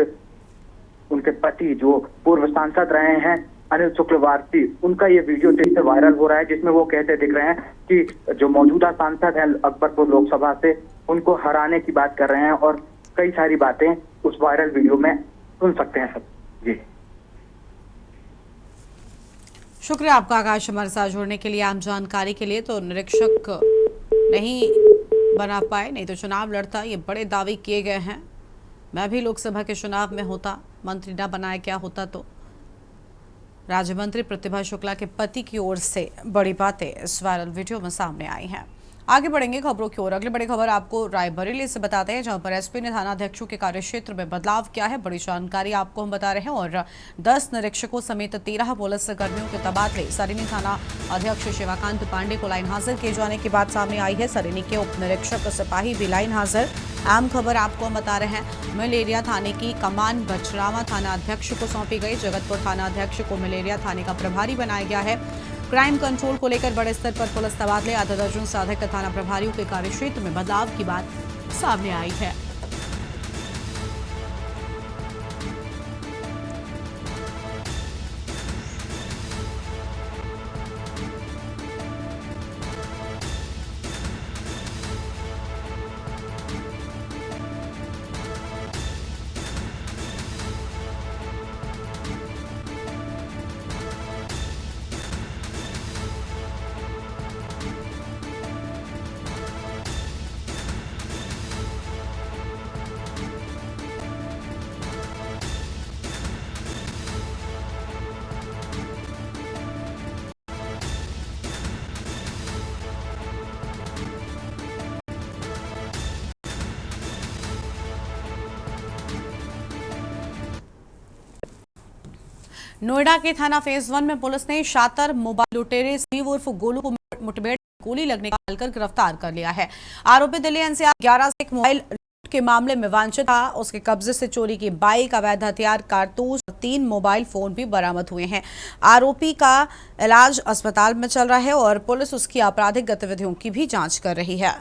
उनके पति जो पूर्व सांसद रहे हैं अनिल शुक्लवारसी, उनका ये वीडियो तेजी से वायरल हो रहा है, जिसमें वो कहते दिख रहे हैं कि जो मौजूदा सांसद हैं अकबरपुर लोकसभा से, उनको हराने की बात कर रहे हैं और कई सारी बातें उस वायरल वीडियो में सुन सकते हैं सब। जी शुक्रिया आपका आकाश, हमारे साथ जुड़ने के लिए। आम जानकारी के लिए तो निरीक्षक नहीं बना पाए, नहीं तो चुनाव लड़ता, ये बड़े दावे किए गए हैं। मैं भी लोकसभा के चुनाव में होता, मंत्री ना बनाया क्या होता। तो राज्य मंत्री प्रतिभा शुक्ला के पति की ओर से बड़ी बातें इस वायरल वीडियो में सामने आई हैं। आगे बढ़ेंगे खबरों की ओर। अगली बड़ी खबर आपको रायबरेली से बताते हैं, जहां पर एसपी ने थानाध्यक्षों के कार्यक्षेत्र में बदलाव किया है। बड़ी जानकारी आपको हम बता रहे हैं। और 10 निरीक्षकों समेत 13 पुलिस कर्मियों के तबादले। सरेनी थाना अध्यक्ष शिवाकांत पांडे को लाइन हाजिर किए जाने की बात सामने आई है। सरेनी के उप निरीक्षक सिपाही भी लाइन हाजिर। अहम खबर आपको हम बता रहे हैं, मलेरिया थाने की कमान बछरावा थाना अध्यक्ष को सौंपी गई। जगतपुर थाना अध्यक्ष को मलेरिया थाने का प्रभारी बनाया गया है। क्राइम कंट्रोल को लेकर बड़े स्तर पर पुलिस तबादले। आधा दर्जन से अधिक थाना प्रभारियों के कार्यक्षेत्र में बदलाव की बात सामने आई है। नोएडा के थाना फेज 1 में पुलिस ने शातर मोबाइल लुटेरे स्टीव उर्फ गोलू को मुठभेड़ गोली लगने का डालकर गिरफ्तार कर लिया है। आरोपी दिल्ली एनसीआर 11 से एक मोबाइल लूट के मामले में वांछित था। उसके कब्जे से चोरी की बाइक, अवैध हथियार, कारतूस और 3 मोबाइल फोन भी बरामद हुए हैं। आरोपी का इलाज अस्पताल में चल रहा है और पुलिस उसकी आपराधिक गतिविधियों की भी जाँच कर रही है।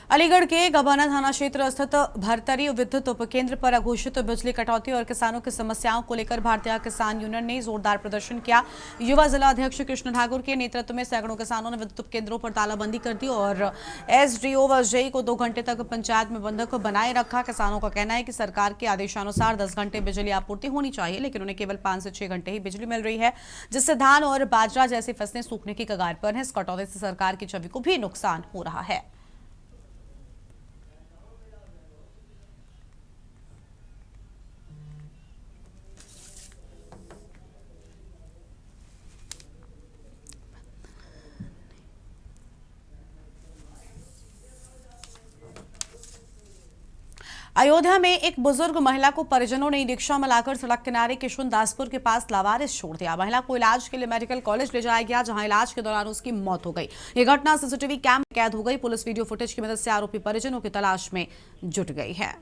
अलीगढ़ के गबाना थाना क्षेत्र स्थित भरतरी विद्युत उपकेंद्र पर अघोषित बिजली कटौती और किसानों की समस्याओं को लेकर भारतीय किसान यूनियन ने जोरदार प्रदर्शन किया। युवा जिला अध्यक्ष कृष्ण ठाकुर के नेतृत्व में सैकड़ों किसानों ने विद्युत उपकेंद्रों पर तालाबंदी कर दी और एसडीओ व जेई को 2 घंटे तक पंचायत में बंधक बनाए रखा। किसानों का कहना है कि सरकार के आदेशानुसार 10 घंटे बिजली आपूर्ति होनी चाहिए, लेकिन उन्हें केवल 5 से 6 घंटे ही बिजली मिल रही है, जिससे धान और बाजरा जैसी फसलें सूखने की कगार पर हैं। इस कटौती से सरकार की छवि को भी नुकसान हो रहा है। अयोध्या में एक बुजुर्ग महिला को परिजनों ने रिक्शा में लाकर सड़क किनारे किशुनदासपुर के पास लावारिस छोड़ दिया। महिला को इलाज के लिए मेडिकल कॉलेज ले जाया गया, जहां इलाज के दौरान उसकी मौत हो गई। यह घटना सीसीटीवी कैम में कैद हो गई। पुलिस वीडियो फुटेज की मदद से आरोपी परिजनों की तलाश में जुट गई है।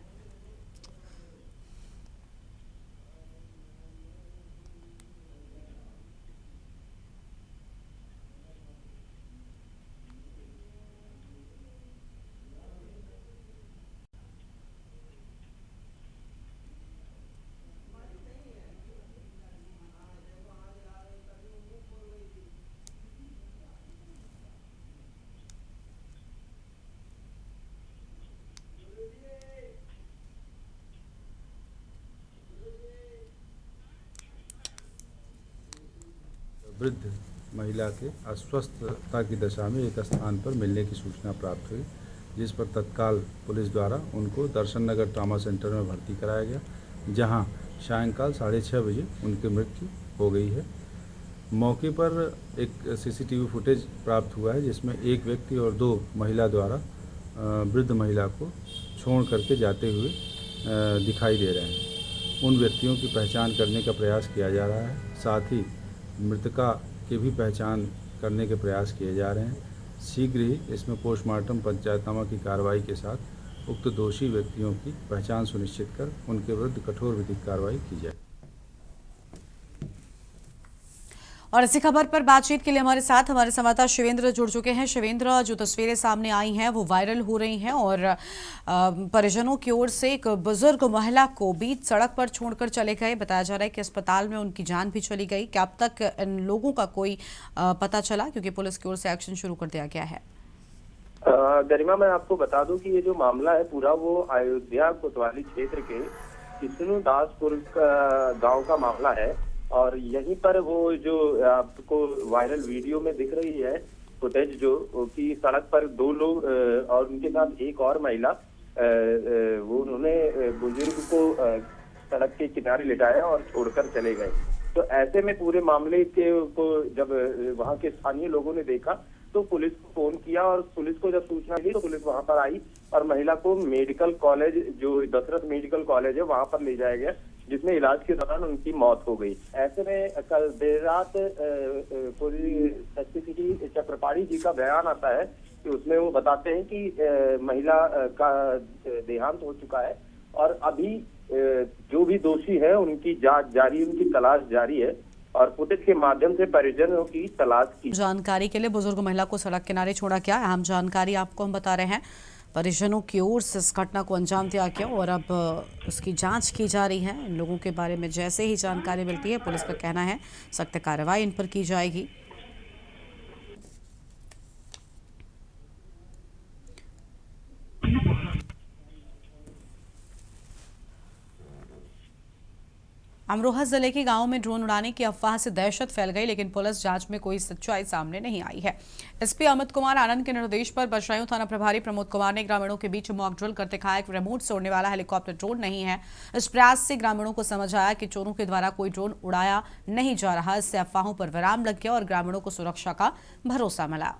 वृद्ध महिला के अस्वस्थता की दशा में एक स्थान पर मिलने की सूचना प्राप्त हुई, जिस पर तत्काल पुलिस द्वारा उनको दर्शन नगर ट्रॉमा सेंटर में भर्ती कराया गया, जहां सायंकाल 6:30 बजे उनकी मृत्यु हो गई है। मौके पर एक सीसीटीवी फुटेज प्राप्त हुआ है, जिसमें एक व्यक्ति और 2 महिला द्वारा वृद्ध महिला को छोड़ करके जाते हुए दिखाई दे रहे हैं। उन व्यक्तियों की पहचान करने का प्रयास किया जा रहा है, साथ ही मृतका की भी पहचान करने के प्रयास किए जा रहे हैं। शीघ्र ही इसमें पोस्टमार्टम पंचायतनामा की कार्रवाई के साथ उक्त दोषी व्यक्तियों की पहचान सुनिश्चित कर उनके विरुद्ध कठोर विधिक कार्रवाई की जाए। और इसी खबर पर बातचीत के लिए हमारे साथ हमारे संवाददाता शिवेंद्र जुड़ चुके हैं। शिवेंद्र, जो तस्वीरें सामने आई हैं वो वायरल हो रही हैं और परिजनों की ओर से एक बुजुर्ग महिला को बीच सड़क पर छोड़कर चले गए। बताया जा रहा है कि अस्पताल में उनकी जान भी चली गई। क्या अब तक इन लोगों का कोई पता चला, क्योंकि पुलिस की ओर से एक्शन शुरू कर दिया गया है? गरिमा, मैं आपको बता दूं कि ये जो मामला है पूरा वो अयोध्या कोतवाली क्षेत्र के किशुनदासपुर गांव का मामला है। और यहीं पर वो जो आपको वायरल वीडियो में दिख रही है फुटेज, जो कि सड़क पर 2 लोग और उनके साथ एक और महिला, वो उन्होंने बुजुर्ग को सड़क के किनारे लिटाया और छोड़कर चले गए। तो ऐसे में पूरे मामले को जब वहां के स्थानीय लोगों ने देखा तो पुलिस को फोन किया और पुलिस को जब सूचना दी तो पुलिस वहां पर आई और महिला को मेडिकल कॉलेज, जो दशरथ मेडिकल कॉलेज है, वहां पर ले जाया गया, जिसमें इलाज के दौरान उनकी मौत हो गई। ऐसे में कल देर रात पुलिस एसपी चक्रपाणी जी का बयान आता है कि उसमें वो बताते हैं कि महिला का देहांत हो चुका है और अभी जो भी दोषी है उनकी जांच जारी, उनकी तलाश जारी है और फुटेज के माध्यम से परिजनों की तलाश की। जानकारी के लिए बुजुर्ग महिला को सड़क किनारे छोड़ा गया। अहम जानकारी आपको हम बता रहे हैं। परिजनों की ओर से इस घटना को अंजाम दिया गया और अब उसकी जांच की जा रही है। इन लोगों के बारे में जैसे ही जानकारी मिलती है, पुलिस का कहना है सख्त कार्रवाई इन पर की जाएगी। अमरोहा जिले के गांव में ड्रोन उड़ाने की अफवाह से दहशत फैल गई, लेकिन पुलिस जांच में कोई सच्चाई सामने नहीं आई है। एसपी अमित कुमार आनंद के निर्देश पर बशराइयों थाना प्रभारी प्रमोद कुमार ने ग्रामीणों के बीच मॉक ड्रिल करते दिखाया कि रिमोट से उड़ने वाला हेलीकॉप्टर ड्रोन नहीं है। इस प्रयास से ग्रामीणों को समझ आया कि चोरों के द्वारा कोई ड्रोन उड़ाया नहीं जा रहा। इससे अफवाहों पर विराम लग गया और ग्रामीणों को सुरक्षा का भरोसा मिला।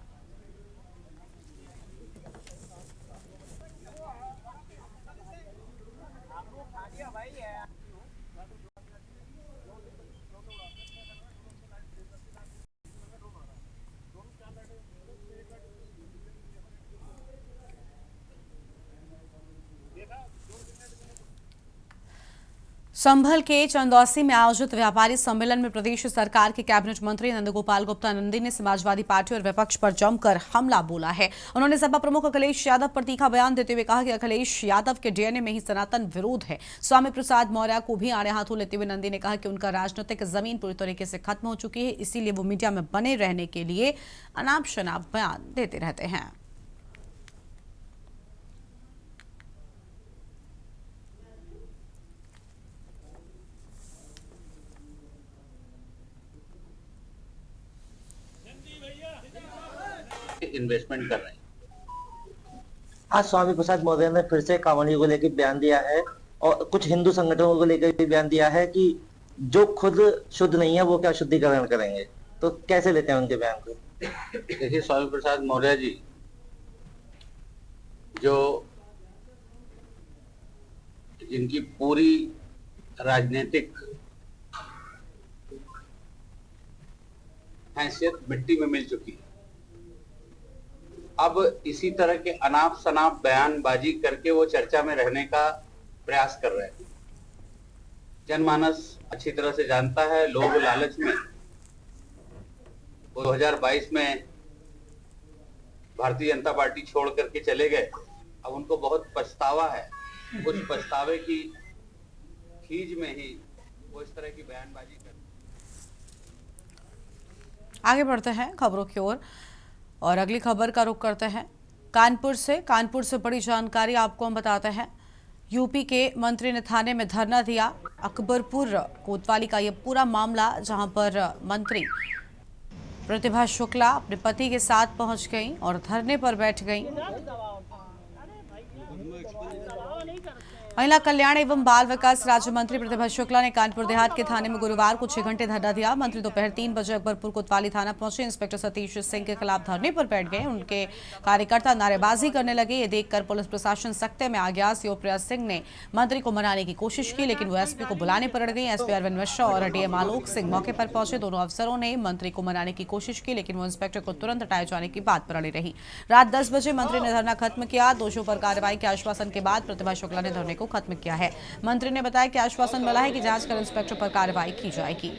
संभल के चंदौसी में आयोजित व्यापारी सम्मेलन में प्रदेश सरकार के कैबिनेट मंत्री नंदगोपाल गुप्ता नंदी ने समाजवादी पार्टी और विपक्ष पर जमकर हमला बोला है। उन्होंने सपा प्रमुख अखिलेश यादव पर तीखा बयान देते हुए कहा कि अखिलेश यादव के डीएनए में ही सनातन विरोध है। स्वामी प्रसाद मौर्य को भी आड़े हाथों लेते हुए नंदी ने कहा कि उनका राजनीतिक जमीन पूरी तरीके से खत्म हो चुकी है, इसीलिए वो मीडिया में बने रहने के लिए अनाप शनाप बयान देते रहते हैं। इन्वेस्टमेंट कर रहे हैं। आज स्वामी प्रसाद मौर्य ने फिर से कांवड़ियों को लेकर बयान दिया है और कुछ हिंदू संगठनों को लेकर भी बयान दिया है कि जो खुद शुद्ध नहीं है वो क्या शुद्धिकरण करेंगे। तो कैसे लेते हैं उनके बयान को? देखिए, स्वामी प्रसाद मौर्य जी जो जिनकी पूरी राजनीतिक हैसियत मिट्टी में मिल चुकी है, अब इसी तरह के अनाप शनाप बयानबाजी करके वो चर्चा में रहने का प्रयास कर रहे हैं। जनमानस अच्छी तरह से जानता है, लोग लालच में 2022 में भारतीय जनता पार्टी छोड़ करके चले गए। अब उनको बहुत पछतावा है। उस पछतावे की खीज में ही वो इस तरह की बयानबाजी कर। आगे बढ़ते हैं खबरों की ओर और अगली खबर का रुख करते हैं कानपुर से बड़ी जानकारी आपको हम बताते हैं। यूपी के मंत्री ने थाने में धरना दिया। अकबरपुर कोतवाली का यह पूरा मामला, जहां पर मंत्री प्रतिभा शुक्ला अपने पति के साथ पहुंच गई और धरने पर बैठ गई। महिला कल्याण एवं बाल विकास राज्य मंत्री प्रतिभा शुक्ला ने कानपुर देहात के थाने में गुरुवार को 6 घंटे धरना दिया। मंत्री दोपहर 3 बजे अकबरपुर कोतवाली थाना पहुंचे। इंस्पेक्टर सतीश सिंह के खिलाफ धरने पर बैठ गए। उनके कार्यकर्ता नारेबाजी करने लगे। ये देखकर पुलिस प्रशासन सख्ते में आ गया। सीओ प्रिया सिंह ने मंत्री को मनाने की कोशिश की, लेकिन वो एसपी को बुलाने पर अड़ गई। एसपी अरविंद मिश्रा और डीएम आलोक सिंह मौके पर पहुंचे। दोनों अफसरों ने मंत्री को मनाने की कोशिश की, लेकिन वो इंस्पेक्टर को तुरंत हटाए जाने की बात पर अड़ी रही। रात 10 बजे मंत्री ने धरना खत्म किया। दोषियों पर कार्रवाई के आश्वासन के बाद प्रतिभा शुक्ला ने धरने को खत्म किया है। मंत्री ने बताया कि आश्वासन मिला है कि जांच कर इंस्पेक्टर पर कार्रवाई की जाएगी।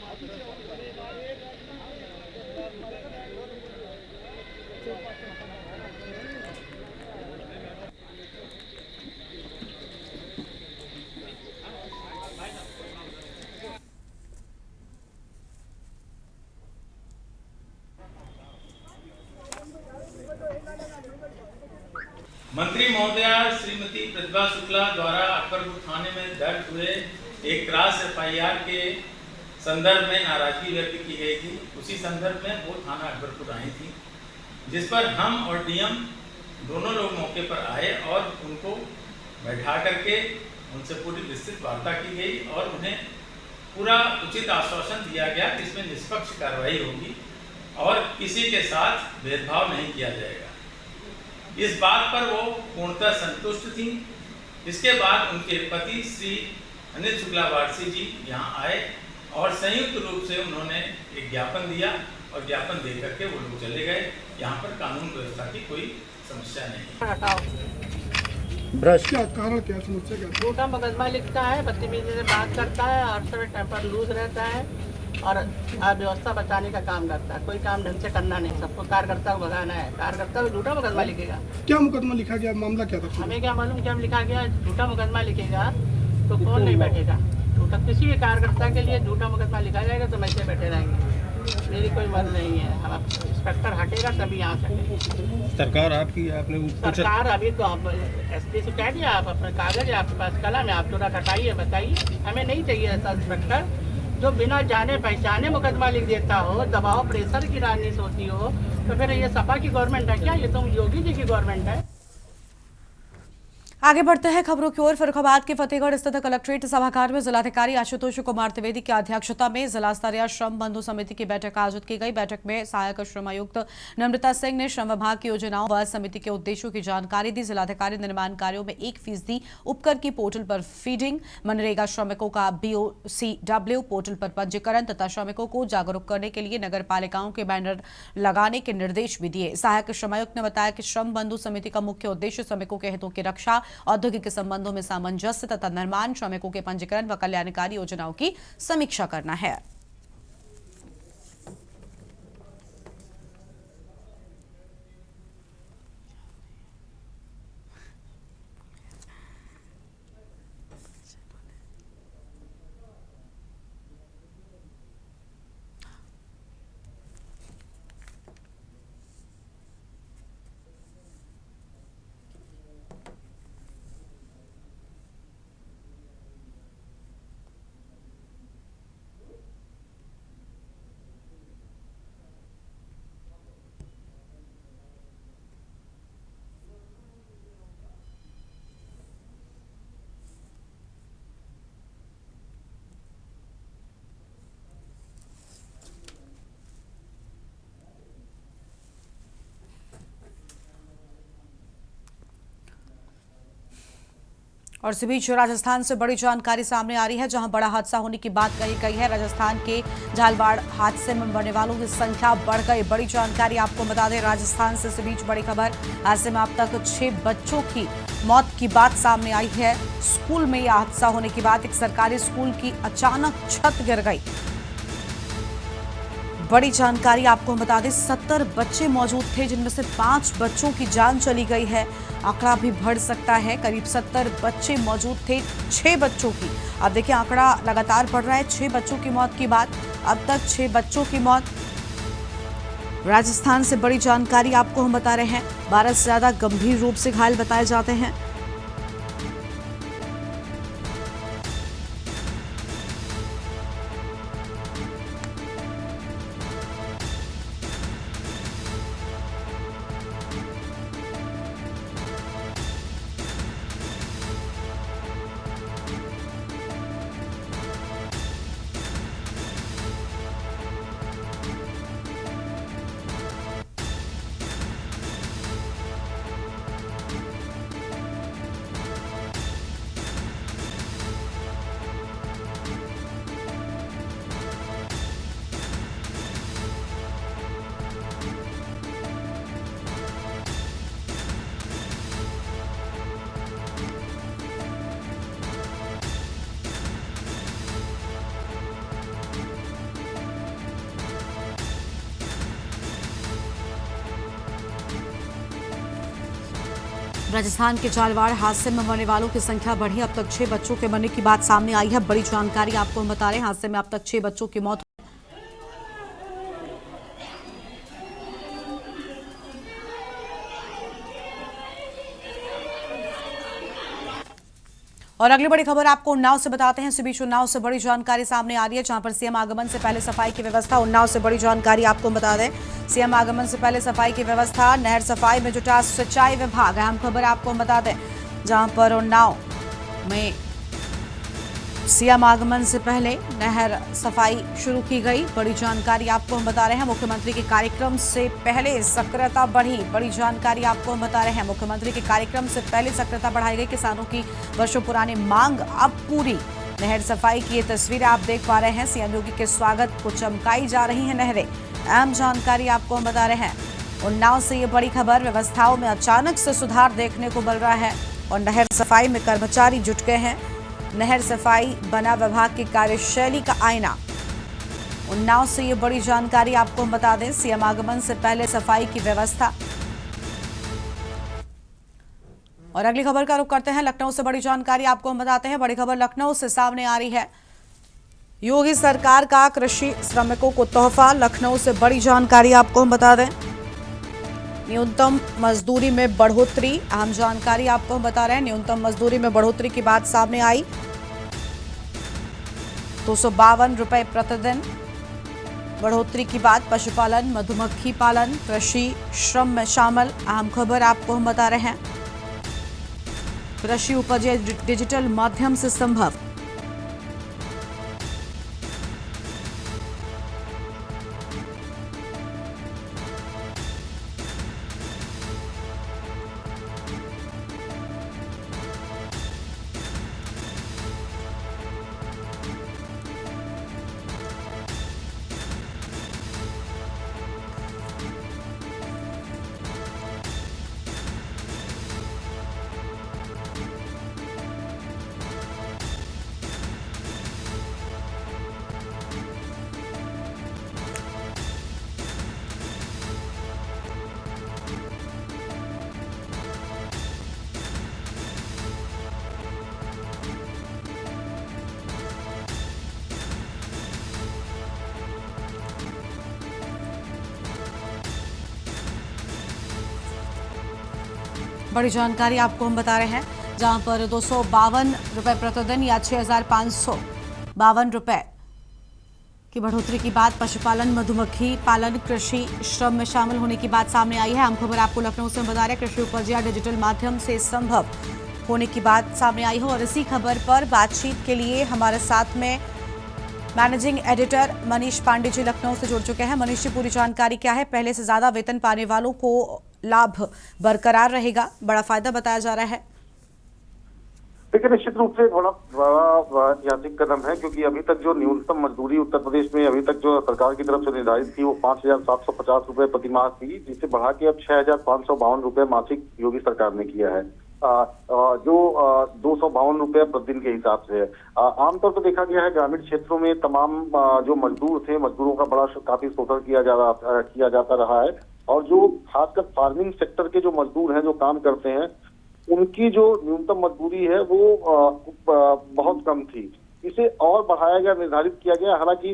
मंत्री महोदया श्रीमती प्रतिभा शुक्ला द्वारा अकबरपुर थाने में दर्ज हुए एक क्रॉस एफआईआर के संदर्भ में नाराजगी व्यक्त की गई थी। उसी संदर्भ में वो थाना अकबरपुर आई थी, जिस पर हम और डीएम दोनों लोग मौके पर आए और उनको बैठा करके उनसे पूरी विस्तृत वार्ता की गई और उन्हें पूरा उचित आश्वासन दिया गया कि इसमें निष्पक्ष कार्रवाई होगी और किसी के साथ भेदभाव नहीं किया जाएगा। इस बात पर वो पूर्णतः संतुष्ट थी। इसके बाद उनके पति श्री अनिल शुक्ला वारसी जी यहाँ आए और संयुक्त रूप से उन्होंने एक ज्ञापन दिया और ज्ञापन दे करके वो लोग चले गए। यहाँ पर कानून व्यवस्था की कोई समस्या नहीं। भ्रष्ट क्या कारण, क्या समस्या, क्या झूठा मुकदमा लिखता है, बदतमीजी से बात करता है, हर समय टेम्पर लूज रहता है और व्यवस्था बचाने का काम करता है। कोई काम ढंग से करना नहीं, सबको कार्यकर्ता को भगाना है। कार्यकर्ता को झूठा मुकदमा लिखेगा। क्या मुकदमा लिखा गया, मामला क्या था? हमें क्या मालूम क्या लिखा गया। झूठा मुकदमा लिखेगा तो कौन नहीं बैठेगा। झूठा किसी भी कार्यकर्ता के लिए झूठा मुकदमा लिखा जाएगा तो वैसे बैठे रहेंगे। मेरी कोई मर्ज नहीं है। हम इंस्पेक्टर हटेगा तभी यहाँ से। सरकार आपकी, आपने सरकार अभी तो आप एसपी से कह दिया, आप अपने कागज है, आपके पास कलम है, आप तुरंत हटाइए, बताइए। हमें नहीं चाहिए ऐसा इंस्पेक्टर जो बिना जाने पहचाने मुकदमा लिख देता हो, दबाव प्रेशर की राजनीति होती हो। तो फिर ये सपा की गवर्नमेंट है क्या? ये तो योगी जी की गवर्नमेंट है। आगे बढ़ते हैं खबरों की ओर। फर्रुखाबाद के फतेहगढ़ स्थित कलेक्ट्रेट सभागार में जिलाधिकारी आशुतोष कुमार द्विवेदी की अध्यक्षता में जिला स्तरीय श्रम बंधु समिति की बैठक आयोजित की गई। बैठक में सहायक श्रम आयुक्त नम्रता सिंह ने श्रम विभाग की योजनाओं व समिति के उद्देश्यों की जानकारी दी। जिलाधिकारी निर्माण कार्यों में 1% उपकर की पोर्टल पर फीडिंग, मनरेगा श्रमिकों का BOCW पोर्टल पर पंजीकरण तथा श्रमिकों को जागरूक करने के लिए नगर पालिकाओं के बैनर लगाने के निर्देश भी दिए। सहायक श्रम आयुक्त ने बताया कि श्रम बंधु समिति का मुख्य उद्देश्य श्रमिकों के हितों की रक्षा, औद्योगिक संबंधों में सामंजस्य तथा निर्माण, श्रमिकों के पंजीकरण व कल्याणकारी योजनाओं की समीक्षा करना है। और इसी बीच राजस्थान से बड़ी जानकारी सामने आ रही है, जहां बड़ा हादसा होने की बात कही गई है। राजस्थान के झालवाड़ हादसे में मरने वालों की संख्या बढ़ गई। बड़ी जानकारी आपको बता दें, राजस्थान से इस बीच बड़ी खबर। हादसे में अब तक 6 बच्चों की मौत की बात सामने आई है। स्कूल में यह हादसा होने के बाद एक सरकारी स्कूल की अचानक छत गिर गई। बड़ी जानकारी आपको बता दें, 70 बच्चे मौजूद थे, जिनमें से 5 बच्चों की जान चली गई है। आंकड़ा भी बढ़ सकता है। करीब 70 बच्चे मौजूद थे, 6 बच्चों की। अब देखिए, आंकड़ा लगातार बढ़ रहा है। 6 बच्चों की मौत की बात, अब तक 6 बच्चों की मौत। राजस्थान से बड़ी जानकारी आपको हम बता रहे हैं। 12 से ज्यादा गंभीर रूप से घायल बताए जाते हैं। राजस्थान के झालवाड़ हादसे में मरने वालों की संख्या बढ़ी। अब तक 6 बच्चों के मरने की बात सामने आई है। बड़ी जानकारी आपको हम बता रहे हैं। हादसे में अब तक 6 बच्चों की मौत। और अगली बड़ी खबर आपको उन्नाव से बताते हैं। इसी बीच उन्नाव से बड़ी जानकारी सामने आ रही है, जहां पर सीएम आगमन से पहले सफाई की व्यवस्था। उन्नाव से बड़ी जानकारी आपको बता दें, सीएम आगमन से पहले सफाई की व्यवस्था। नहर सफाई में जुटा सिंचाई विभाग। अहम खबर आपको बता दें, जहां पर उन्नाव में सीएम आगमन से पहले नहर सफाई शुरू की गई। बड़ी जानकारी आपको हम बता रहे हैं। मुख्यमंत्री के कार्यक्रम से पहले सक्रियता बढ़ी। बड़ी जानकारी आपको हम बता रहे हैं। मुख्यमंत्री के कार्यक्रम से पहले सक्रियता बढ़ाई गई। किसानों की वर्षों पुरानी मांग अब पूरी। नहर सफाई की ये तस्वीरें आप देख पा रहे हैं। सीएम योगी के स्वागत को चमकाई जा रही हैं नहरें। अहम जानकारी आपको हम बता रहे हैं। उन्नाव से ये बड़ी खबर। व्यवस्थाओं में अचानक से सुधार देखने को मिल रहा है और नहर सफाई में कर्मचारी जुट गए हैं। नहर सफाई बना विभाग की कार्यशैली का आईना। उन्नाव से ये बड़ी जानकारी आपको हम बता दें। सीएम आगमन से पहले सफाई की व्यवस्था। और अगली खबर का रुख करते हैं। लखनऊ से बड़ी जानकारी आपको हम बताते हैं। बड़ी खबर लखनऊ से सामने आ रही है। योगी सरकार का कृषि श्रमिकों को तोहफा। लखनऊ से बड़ी जानकारी आपको हम बता दें। न्यूनतम मजदूरी में बढ़ोतरी। अहम जानकारी आपको हम बता रहे हैं। न्यूनतम मजदूरी में बढ़ोतरी की बात सामने आई। 252 रुपए प्रतिदिन बढ़ोतरी की बात। पशुपालन, मधुमक्खी पालन, कृषि श्रम में शामिल। अहम खबर आपको हम बता रहे हैं। कृषि उपजें डिजिटल माध्यम से संभव। बड़ी जानकारी आपको हम बता रहे हैं, जहां पर 252 रुपए प्रतिदिन या 6,552 रुपए की बढ़ोतरी की बात पशुपालन, मधुमक्खी पालन, कृषि श्रम में शामिल होने की बात सामने आई है। हम खबर आपको लखनऊ से बता रहे हैं, कृषि उपजिया डिजिटल माध्यम से संभव होने की बात सामने आई है। और इसी खबर पर बातचीत के लिए हमारे साथ में मैनेजिंग एडिटर मनीष पांडे जी लखनऊ से जुड़ चुके हैं। मनीष जी, पूरी जानकारी क्या है? पहले से ज्यादा वेतन पाने वालों को लाभ बरकरार रहेगा, बड़ा फायदा बताया जा रहा है। देखिए, निश्चित रूप से बड़ा ऐतिहासिक कदम है, क्योंकि अभी तक जो न्यूनतम मजदूरी उत्तर प्रदेश में अभी तक जो सरकार की तरफ से निर्धारित थी वो 5,750 रुपए प्रतिमाह थी, जिसे बढ़ा के अब 6,552 रुपए मासिक योगी सरकार ने किया है, जो 252 रुपए प्रतिदिन के हिसाब से है। आमतौर पर देखा गया है ग्रामीण क्षेत्रों में तमाम जो मजदूर थे, मजदूरों का बड़ा काफी शोषण किया जाता रहा है, और जो खासकर फार्मिंग सेक्टर के जो मजदूर हैं जो काम करते हैं, उनकी जो न्यूनतम मजदूरी है वो बहुत कम थी। इसे और बढ़ाया गया, निर्धारित किया गया। हालांकि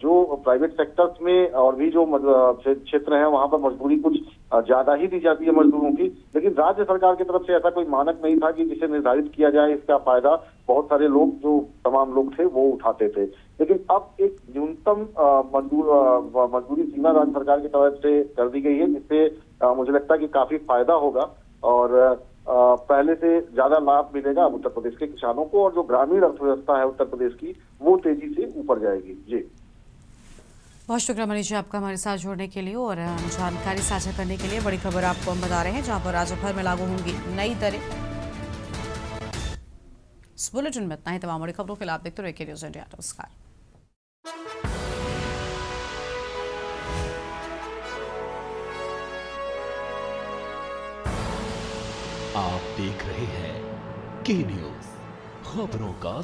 जो प्राइवेट सेक्टर्स में और भी जो क्षेत्र हैं वहां पर मजदूरी कुछ ज्यादा ही दी जाती है मजदूरों की, लेकिन राज्य सरकार की तरफ से ऐसा कोई मानक नहीं था कि जिसे निर्धारित किया जाए। इसका फायदा बहुत सारे लोग, जो तमाम लोग थे, वो उठाते थे। लेकिन अब एक न्यूनतम मजदूरी सीमा राज्य सरकार की तरफ से कर दी गई है, जिससे मुझे लगता है कि काफी फायदा होगा और पहले से ज्यादा लाभ मिलेगा उत्तर प्रदेश के किसानों को, और जो ग्रामीण अर्थव्यवस्था है उत्तर प्रदेश की वो तेजी से ऊपर जाएगी। जी, बहुत शुक्रिया मनीष जी आपका हमारे साथ जुड़ने के लिए और जानकारी साझा करने के लिए। बड़ी खबर आपको हम बता रहे हैं, जहां पर राज्य भर में लागू होंगी नई दरें। इस बुलेटिन में इतना ही। तमाम बड़ी खबरों के लिए आप देखते रहिए न्यूज़ इंडिया। नमस्कार। आप देख रहे हैं के न्यूज़, खबरों का